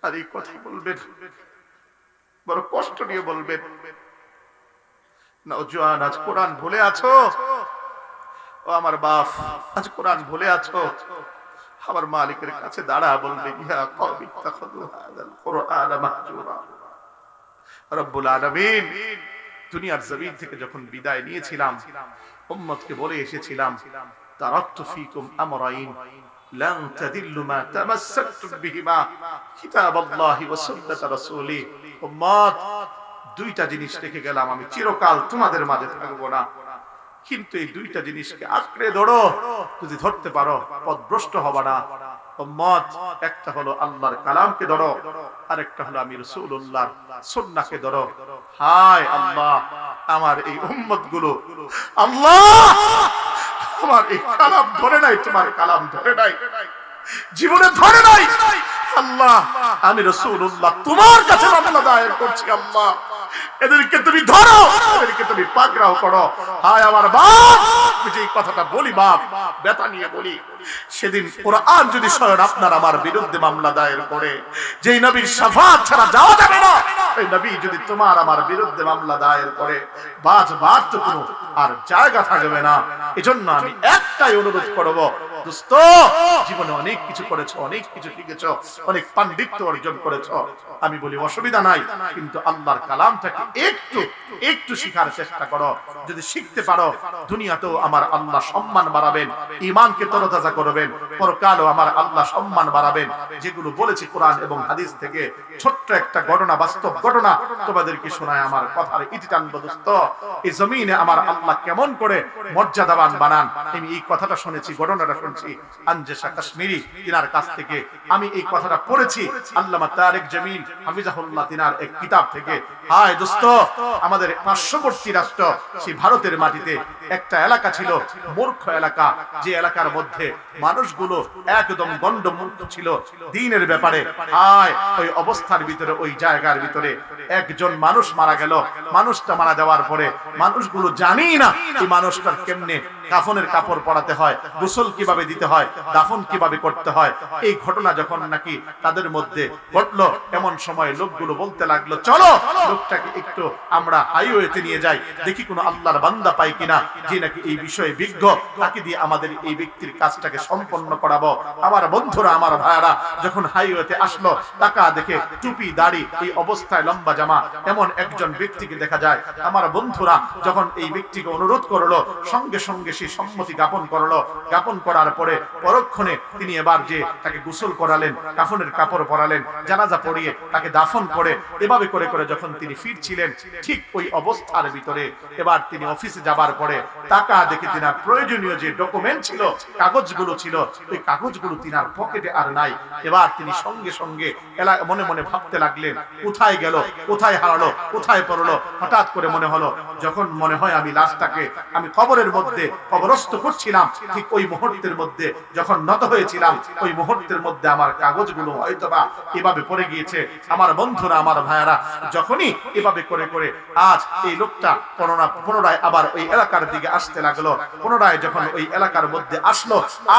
আর এই কথা বলবেন, বড় কষ্ট নিয়ে বলবেন, নওজোয়ান আজ কোরআন ভুলে আছো? ও আমার বাপ, আজ কোরআন ভুলে আছো? আমার মালিকের কাছে দাঁড়া, বলবে, ইয়া কওমি ইত্তাখাযু হাযাল কুরআনা মাহজুরা। রব্বুল আলামিন দুনিয়ার জমিন থেকে যখন বিদায় নিয়েছিলাম, উম্মতকে বলে এসেছিলাম, তারাকতু ফীকুম আমরাইন লান তাদিল্লু মা তামাসসাকতুম বিহিমা কিতাবাল্লাহি ওয়া সুন্নাত রাসূলি। উম্মত, 2টা জিনিস রেখে গেলাম, আমি চিরকাল তোমাদের মাঝে থাকবো না, কিন্তু এই 2টা জিনিসকে আঁকড়ে ধরো, যদি ধরতে পারো পথভ্রষ্ট হবে না। উম্মত, একটা হলো আল্লাহর কালামকে ধরো, আরেকটা হলো আমি রাসূলুল্লাহর সুন্নাহকে ধরো। হায় আল্লাহ, আমার এই উম্মত গুলো, আল্লাহ আমার এই কালাম ধরে নাই, তোমার কালাম ধরে নাই, জীবনে ধরে নাই। আল্লাহ আমি রাসূলুল্লাহ তোমার কাছে মামলা দায়ের করছি। আল্লাহ এদেরকে তুমি ধরো, এদেরকে তুমি পাকড়াও করো। হায় আমার বাপ, আমি যে কথাটা বলি বাপ, ব্যথা নিয়ে বলি, সেদিন কোরআন যদি স্বয়ং আপনার আমার বিরুদ্ধে মামলা দায়ের করে, যেই নবীর শাফাত ছাড়া যাওয়া যাবে না, এই নবী যদি তোমার আমার বিরুদ্ধে মামলা দায়ের করে, বাঁচবার তো কোনো আর জায়গা থাকবে না। এজন্য আমি একটাই অনুরোধ করব, দোস্ত, জীবনে অনেক কিছু করেছো, অনেক কিছু শিখেছো, অনেক পাণ্ডিত্য অর্জন করেছো, আমি বলি অসুবিধা নাই, কিন্তু আল্লাহর কালামটাকে একটু একটু শিখার চেষ্টা করো। যদি শিখতে পারো, দুনিয়াতেও আমার আল্লাহ সম্মান বাড়াবেন, ঈমানকে তরতাজা করবেন, পরকালও আমার আল্লাহ সম্মান বাড়াবেন। যেগুলো বলেছি কোরআন এবং হাদিস থেকে, ছোট্ট একটা ঘটনা, বাস্তব ঘটনা তোমাদেরকে শোনায় আমার কথার ইতি টানব। দোস্ত, এই জমিনে আমার আল্লাহ কেমন করে মর্যাদাবান বানান, আমি এই কথাটা শুনেছি, ঘটনাটা শুনছি আনজেশা কাশ্মীরি তিনার কাছ থেকে। আমি এই কথাটা পড়েছি আল্লামা তারেক জামিল হাফিজাহুল্লাহ তিনার এক কিতাব থেকে। হায় দোস্ত, আমাদের পার্শ্ববর্তী রাষ্ট্র সেই ভারতের মাটিতে একটা এলাকা ছিল, মূর্খ এলাকা, যে এলাকার মধ্যে মানুষগুলো একদম গণ্ডমূর্খ ছিল দ্বীনের ব্যাপারে। হায়, ওই অবস্থার ভিতরে, ওই জায়গার ভিতরে একজন মানুষ মারা গেল। মানুষটা মারা যাওয়ার পরে মানুষগুলো জানি না এই মানুষটার কেমনে কাফনের কাপড় পরাতে হয়, গোসল কিভাবে দিতে হয়, দাফন কিভাবে করতে হয়। এই ঘটনা যখন নাকি তাদের মধ্যে ঘটলো, এমন সময় লোকগুলো বলতে লাগলো, চলো লোকটাকে একটু আমরা হাইওয়েতে নিয়ে যাই, দেখি কোনো আল্লাহর বান্দা পাই কিনা, যে নাকি এই বিষয়ে বিজ্ঞ, তাকে দিয়ে আমাদের এই ব্যক্তির কাজটাকে সম্পন্ন করাবো। আমার বন্ধুরা, আমার ভাইয়ারা, যখন হাইওয়েতে আসলো, টাকা দেখে টুপি দাড়ি এই অবস্থায় লম্বা জামা এমন একজন ব্যক্তিকে দেখা যায়। আমার বন্ধুরা যখন এই ব্যক্তিকে অনুরোধ করলো, সঙ্গে সঙ্গে সে সম্মতি জ্ঞাপন করলো। জ্ঞাপন করার পরে পরক্ষণে তিনি এবার যে তাকে গোসল করালেন, কাফনের কাপড় পরালেন, জানাজা পড়িয়ে তাকে দাফন করে, এভাবে করে করে যখন তিনি ফিরছিলেন, ঠিক ওই অবস্থার ভিতরে এবার তিনি অফিসে যাবার পরে টাকা দেখে তিনার প্রয়োজনীয় যে ডকুমেন্ট ছিল, কাগজগুলো ছিল, ওই কাগজগুলো তিনার পকেটে আর নাই। এবার তিনি সঙ্গে সঙ্গে মনে মনে ভাবতে লাগলেন, কোথায় গেল, কোথায় হারালো, কোথায় পড়লো। হঠাৎ করে মনে হলো, যখন মনে হয় আমি লাশটাকে আমি কবরের মধ্যে কবরস্থ করছিলাম, ঠিক ওই মুহূর্তের মধ্যে যখন নত হয়েছিলাম, ওই মুহূর্তের মধ্যে আমার কাগজগুলো হয়তোবা এভাবে পড়ে গিয়েছে। আমার বন্ধুরা, আমার ভাইয়ারা, যখনই এভাবে করে করে আজ এই লোকটা পুনরায় আবার ওই এলাকার দিকে আসতে লাগলো, পুনরায় যখন ওই এলাকার মধ্যে আসলো,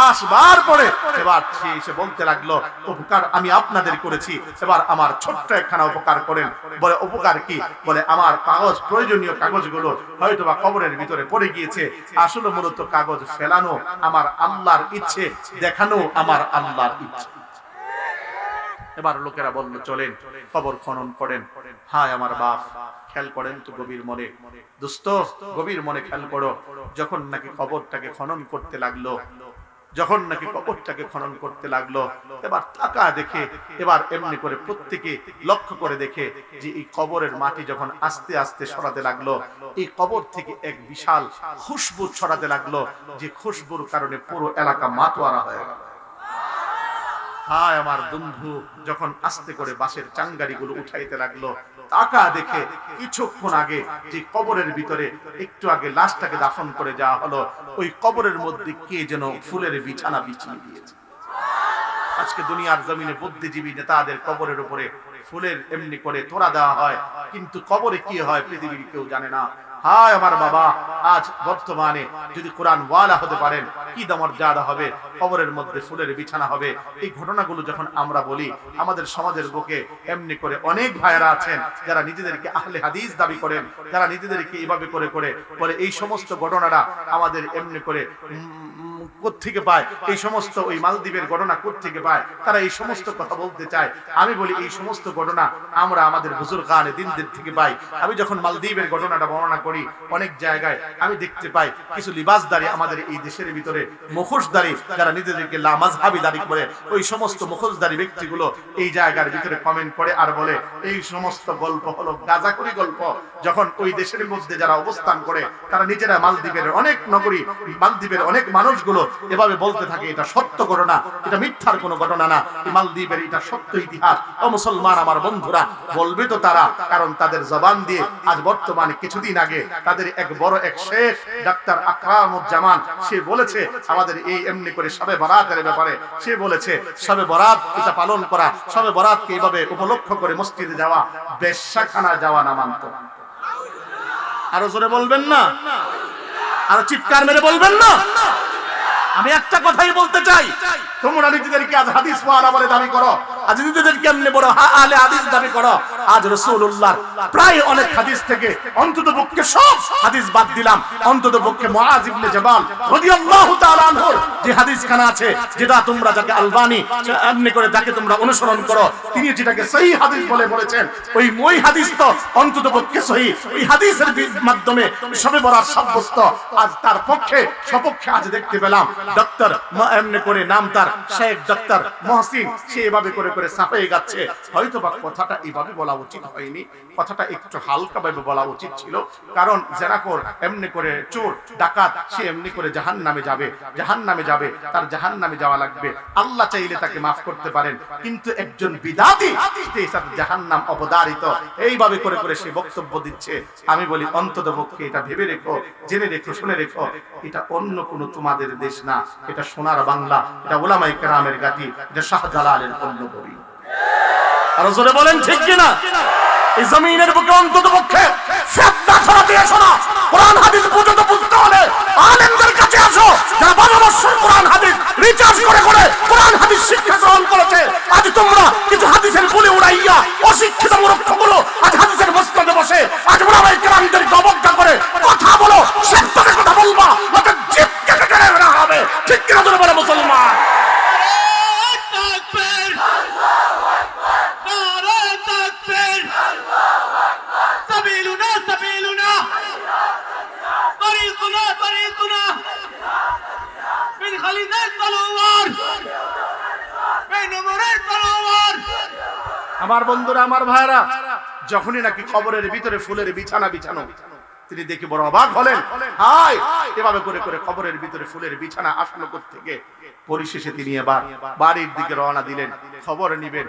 আসবার পরে এবার সে এসে বলতে লাগলো, উপকার আমি আপনাদের করেছি, এবার আমার ছোট্ট একখানা উপকার করেন। বলে, উপকার কি? বলে, আমার কাগজ, প্রয়োজনীয় কাগজগুলো হয়তোবা কবরের ভিতরে পড়ে গিয়েছে। আসলে মূলত কাগজ ফেলানো আমার আল্লাহর ইচ্ছে, দেখানো আমার আল্লাহর ইচ্ছে। এবার লোকেরা বলল, চলেন কবর খনন করেন। হায় আমার বাপ, খেয়াল করেন তো গভীর মনে, দোস্ত গভীর মনে খেয়াল করো, যখন নাকি কবরটাকে খনন করতে লাগলো, যখন নাকি কবরটাকে খনন করতে লাগলো, এবার টাকা দেখে, এবার এমনি করে প্রত্যেকে লক্ষ্য করে দেখে যে এই কবরের মাটি যখন আস্তে আস্তে সরাতে লাগলো, এই কবর থেকে এক বিশাল খুশবু ছড়াতে লাগলো, যে খুশবুর কারণে পুরো এলাকা মাতোয়ারা হয়ে গেল। হায় আমার বন্ধু, যখন আস্তে করে বাঁশের চাঙ্গারিগুলো উঠাইতে লাগলো, টাকা দেখে কিছুক্ষণ আগে যে কবরের ভিতরে একটু আগে লাশটাকে দাফন করে যাওয়া হলো, ওই কবরের মধ্যে কে যেন ফুলের বিছানা বিছিয়ে দিয়েছে। আজকে দুনিয়ার জমিনে বুদ্ধিজীবী নেতাদের কবরের উপরে ফুলের এমনি করে তোড়া দেওয়া হয়, কিন্তু কবরে কি হয় পৃথিবীর কেউ জানে না। হায় আমার বাবা, আজ বর্তমানে যদি কোরআন ওয়ালা হতে পারেন, কি মর্যাদা হবে, কবরের মধ্যে ফুলের বিছানা হবে। এই ঘটনাগুলো যখন আমরা বলি, আমাদের সমাজের বুকে এমনি করে অনেক ভাইয়েরা আছেন যারা নিজেদেরকে আহলে হাদিস দাবি করেন, যারা নিজেদেরকে এভাবে করে করে বলে এই সমস্ত ঘটনাটা আমাদের এমনি করে কোত্থেকে পায়, এই সমস্ত ওই মালদ্বীপের ঘটনা কোত্থেকে পায়, তারা এই সমস্ত কথা বলতে চায়। আমি বলি এই সমস্ত ঘটনা আমরা আমাদের বুজুর্গানে দিনদের থেকে পাই। আমি যখন মালদ্বীপের ঘটনাটা বর্ণনা করি, অনেক জায়গায় আমি দেখতে পাই কিছু লিবাসদারি আমাদের এই দেশের ভিতরে, মুখোশধারী যারা নিজেদেরকে লামাযহাবী দাবি করে, ওই সমস্ত মুখোশধারী ব্যক্তিগুলো এই জায়গার ভিতরে কমেন্ট করে আর বলে এই সমস্ত গল্প হলো গাঁজাখুরি গল্প। যখন ওই দেশের মধ্যে যারা অবস্থান করে, তারা নিজেরা মালদ্বীপের অনেক নগরী, মালদ্বীপের অনেক মানুষগুলো এভাবে বলতে থাকে এটা সত্য ঘটনা, এটা মিথ্যার কোনো ঘটনা না, এই মালদ্বীপের এটা সত্য ইতিহাস। ও মুসলমান আমার বন্ধুরা, বলবে তো তারা, কারণ তাদের জবান দিয়ে আজ বর্তমানে কিছুদিন আগে আগে তাদের এক বড় এক শেখ ডাক্তার আকরামুজ্জামান সে বলেছে আমাদের এই এমনি করে শবে বরাতের ব্যাপারে সে বলেছে শবে বরাত এটা পালন করা শবে বরাতকে এইভাবে উপলক্ষ করে মসজিদে যাওয়া বেশ্যাখানা যাওয়া না মানত। আরো জোরে বলবেন না, আরো চিৎকার মেরে বলবেন না। আমি একটা কথাই বলতে চাই, তোমরা নিজেদেরকে আজ হাদিস ওয়ালা বলে দাবি করো, আজ নিজেদেরকে এমনি বড় আলে হাদিস দাবি করো। আজ রাসূলুল্লাহ প্রায় অনেক হাদিস থেকে অন্ততপক্ষে সব হাদিস বাদ দিলাম, অন্ততপক্ষে মুআজ ইবনে জাবাল রাদিয়াল্লাহু তাআলা আনহুর যে হাদিসখানা আছে যেটা তোমরা যাকে আলবানী এমনি করে যাকে তোমরা অনুসরণ করো তিনি যেটাকে সহিহ হাদিস বলে বলেছেন, ওই হাদিস তো অন্ততপক্ষে সহিহ। ওই হাদিসের মাধ্যমে শবে বরাত সাব্যস্ত। আজ তার পক্ষে সপক্ষে আজ দেখতে পেলাম ডক্টর এমনি করে নাম তার শেখ ডক্টর মহসিন সে এভাবে করে করে সাফাই গাচ্ছে। হয়তো বা কথাটা এইভাবে বলা উচিত হয়নি, কথাটা একটু হালকা ভাবে বলা উচিত ছিল। কারণ জেনাকর এমনি করে চোর ডাকাত সে এমনি করে জাহান্নামে যাবে, জাহান্নামে যাবে, তার জাহান্নামে যাওয়া লাগবে। আল্লাহ চাইলে তাকে মাফ করতে পারেন, কিন্তু একজন বিদাতি তার জাহান্নাম অবধারিত। এইভাবে করে করে সে বক্তব্য দিচ্ছে। আমি বলি অন্ততপক্ষে এটা ভেবে রেখো, জেনে রেখো, শুনে রেখো, এটা অন্য কোনো তোমাদের দেশ না, এটা সোনার বাংলা, এটা উলামায়ে কেরামের গাতি, এটা শাহজালালের পল্লবী। আর জোরে বলেন ঠিক কিনা? এই জমিনের বুকে অন্ততপক্ষে ফিতনা ছড়াতে এসো না। কোরআন হাদিস পর্যন্ত বুঝতে হলে আলেমদের কাছে আসো, যারা 12 বছর কোরআন হাদিস রিসার্চ করে করে কোরআন হাদিস শিক্ষা গ্রহণ করেছে। আজ তোমরা কিছু হাদিসের বলে উড়াইয়া অশিক্ষিত মূর্খগুলো আজ হাদিসের মসনদে বসে আজ উলামায়ে কেরামদের অবজ্ঞা করে কথা বলো, সত্যের কথা বলবা, নয়তো জিভ কেটে কেটে বের হবে। ঠিক কিনা জোরে বলে মুসলমান? আমার বন্ধুরা, আমার ভাইরা, যখনই নাকি কবরের ভিতরে ফুলের বিছানা বিছানো তিনি দেখে বড় অবাক হলেন। হায়, এভাবে করে করে কবরের ভিতরে ফুলের বিছানা আসলো কোত্থেকে? পরিশেষে তিনি এবার বাড়ির দিকে রওনা দিলেন, খবর নিবেন।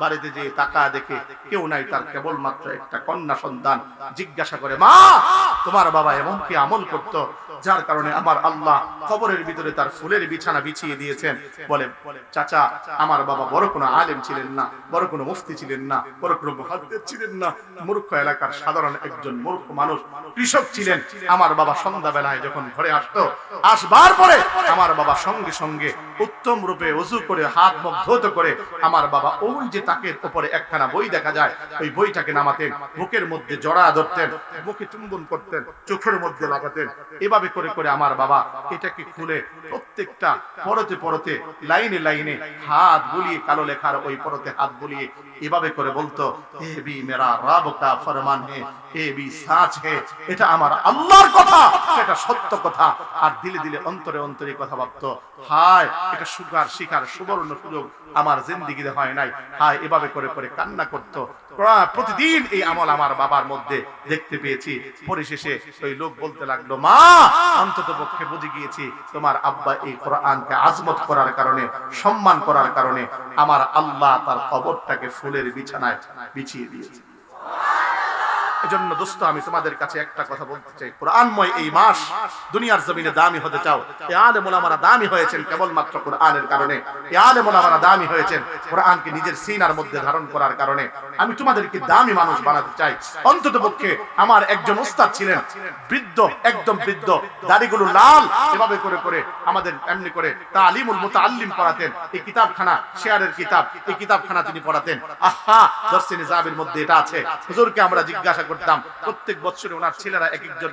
বাড়িতে যে তাকা দেখে কেউ নাই, তার কেবলমাত্র একটা কন্যা সন্তান। জিজ্ঞাসা করে, মা তোমার বাবা এমন কি আমল করত যার কারণে আমার আল্লাহ কবরের ভিতরে তার ফুলের বিছানা বিছিয়ে দিয়েছেন? বলে, চাচা আমার বাবা বড় কোনো আলেম ছিলেন না, বড় কোনো মুফতি ছিলেন না, বড় কোনো মুহাদ্দিস ছিলেন না, মূর্খ এলাকার সাধারণ একজন মূর্খ মানুষ, কৃষক ছিলেন। আমার বাবা সন্ধ্যা বেলায় যখন ঘরে আসতো, আসবার পরে আমার বাবা সঙ্গে সঙ্গে উত্তম রূপে ওযু করে হাত মুখ ধৌত করে আমার বাবা ওই যে তাকের উপরে একখানা বই দেখা যায় ওই বইটাকে নামাতেন, বুকের মধ্যে জড়া ধরতেন, মুখে চুম্বন করতেন, চোখের মধ্যে লাগাতেন। এভাবে করে করে আমার বাবা এটাকে খুলে প্রত্যেকটা পরতে পরতে লাইনে লাইনে হাত বুলিয়ে কালো লেখার ওই পরতে হাত বুলিয়ে এভাবে করে বলতো, এ বি মেরা রব কা ফরমান হে, এ বি সাচ হে, এটা আমার আল্লাহর কথা, এটা সত্য কথা। আর দিলে দিলে অন্তরে অন্তরে কথা ভাবতো, হায় এটা সুগার শিকার সুবর্ণ সুযোগ আমার জিন্দেগিতে হয় নাই। হায়, এভাবে করে করে কান্না করত। প্রতিদিন এই আমল আমার বাবার মধ্যে দেখতে পেয়েছি। পরিশেষে ওই লোক বলতে লাগলো, মা অন্ততপক্ষে বুঝে গিয়েছি তোমার আব্বা এই কোরআনকে আজমত করার কারণে, সম্মান করার কারণে আমার আল্লাহ তার কবরটাকে ফুলের বিছানায় বিছিয়ে দিয়েছে। এজন্য দোস্ত আমি তোমাদের কাছে একটা কথা বলতে চাই, কোরআনময় এই মাস দুনিয়ার জমিনে দামি হতে চাও, এই আলেম ওলামারা দামি হয়েছেন কেবলমাত্র কোরআনের কারণে। এই আলেম ওলামারা দামি হয়েছেন কোরআনকে নিজের সিনার মধ্যে ধারণ করার কারণে। আমি তোমাদেরকে দামি মানুষ বানাতে চাই। অন্ততপক্ষে আমার একজন উস্তাদ ছিলেন, বৃদ্ধ, একদম বৃদ্ধ, দাড়িগুলো লাল, এভাবে করে করে আমাদের এমনি করে তালিমুল মুতাআল্লিম পড়াতেন। এই কিতাবখানা শেয়ারের কিতাব, এই কিতাবখানা তিনি পড়াতেন। দর্সে নিজামের মধ্যে এটা আছে। হুজুরকে আমরা জিজ্ঞাসা করতাম, প্রত্যেক বছরে ওনার ছেলেরা এক একজন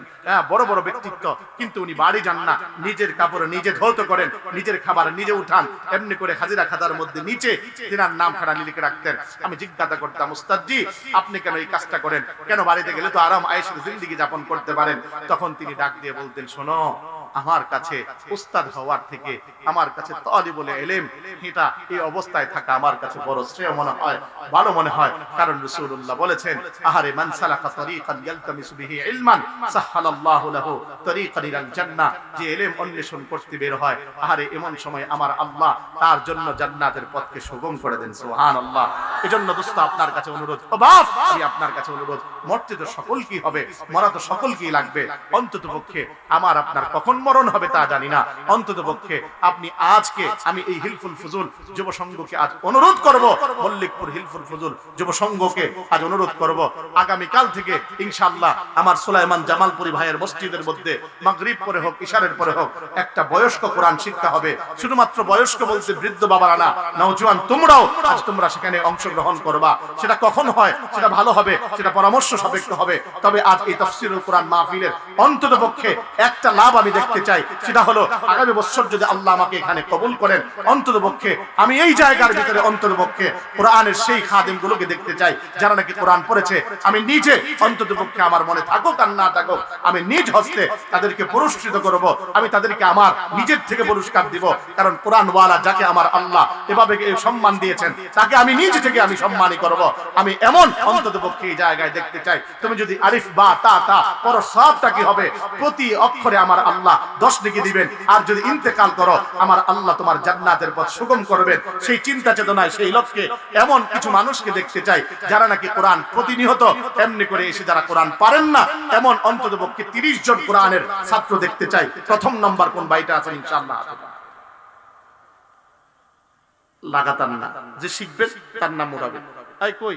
বড় বড় ব্যক্তিত্ব, কিন্তু উনি বাড়ি যান না, নিজের কাপড় নিজে ধৌত করেন, নিজের খাবার নিজে উঠান, এমনি করে হাজিরা খাতার মধ্যে নিচে তিনার নাম খানা লিখে রাখতেন। আমি জিজ্ঞাসা করতাম, উস্তাদজি আপনি কেন এই কাজটা করেন? কেন বাড়িতে গেলে তো আরাম আয়েশের জিন্দেগি যাপন করতে পারেন? তখন তিনি ডাক দিয়ে বলতেন, শোনো আমার কাছে উস্তাদ হওয়ার থেকে আমার কাছে তালিবুল ইলম এটা এই অবস্থায় থাকা আমার কাছে বড় শ্রেয় মনে হয়, ভালো মনে হয়। কারণ রাসূলুল্লাহ বলেছেন, আহারে মান সালাকা তরিকান ইয়ালতামিসু বিহি ইলমান সাহালাল্লাহু লাহু তরিকান ইলাল জান্নাহ, যে ইলম অন্বেষণ করতে বের হয়, আহারে এমন সময় আমার আল্লাহ তার জন্য জান্নাতের পথকে সুগম করে দেন। সুবহানাল্লাহ। এজন্য দোস্ত আপনার কাছে অনুরোধ, ও বাপ আমি আপনার কাছে অনুরোধ, মরতে তো সকল কি হবে, মরা তো সকল কি লাগবে, অন্তত পক্ষে আমার আপনার কখন মরণ হবে তা জানি না, অন্তত পক্ষে আপনি আজকে, আমি এই হিলফুল ফুজুল যুব সংঘকে আজ অনুরোধ করব, মল্লিকপুর হিলফুল ফুজুল যুব সংঘকে আজ অনুরোধ করব, আগামী কাল থেকে ইনশাআল্লাহ আমার সুলাইমান জামালপুরি ভাইয়ের মসজিদের মধ্যে মাগরিব পরে হোক ইশারের পরে হোক একটা বয়স্ক কোরআন শিক্ষা হবে। শুধুমাত্র বয়স্ক বলতে বৃদ্ধ বাবারা না, নওজোয়ান তোমরাও আজ তোমরা সেখানে অংশগ্রহণ করবা। সেটা কখন হয় সেটা ভালো হবে, সেটা পরামর্শ সাপেক্ষ হবে। তবে আজ এই তাফসীরুল কোরআন মাহফিলের অন্তত পক্ষে একটা লাভ আমি দেখতে চাই, সেটা হলো আগামী বছর যদি আল্লাহ আমাকে এখানে কবুল করেন, অন্তত পক্ষে আমি এই জায়গার ভিতরে অন্তত পক্ষে কোরআনের সেই খাদেমগুলোকে দেখতে চাই যারা নাকি কোরআন পড়েছে। আমি নিজে অন্তত পক্ষে আমার মনে থাকুক আর না থাকুক, আমি নিজ হস্তে তাদেরকে পুরস্কৃত করব, আমি তাদেরকে আমার নিজের থেকে পুরস্কার দিব। কারণ কোরআনওয়ালা যাকে আমার আল্লাহ এভাবে সম্মান দিয়েছেন তাকে আমি নিজ থেকে আমি সম্মানই করব। আমি এমন অন্তত পক্ষে এই জায়গায় দেখতে চাই। তুমি যদি আলিফ বা তা তা পড়ো, সবটা কি হবে, প্রতি অক্ষরে আমার আল্লাহ 10 নেকি দিবেন। আর যদি ইন্তেকাল করো, আমার আল্লাহ তোমার জান্নাতের পথ সুগম করবেন। সেই চিন্তা চেতনায়, সেই লক্ষ্যে এমন কিছু মানুষকে দেখতে চাই যারা নাকি কোরআন প্রতিনিয়ত এমনি করে এসে যারা কোরআন পারেন না, এমন অন্তত পক্ষে 30 জন কোরআনের ছাত্র দেখতে চাই। প্রথম নাম্বার কোন ভাইটা আছেন ইনশাআল্লাহ? লাগাতার না, যে শিখবেন তার নাম মুরাবিদ। আই কই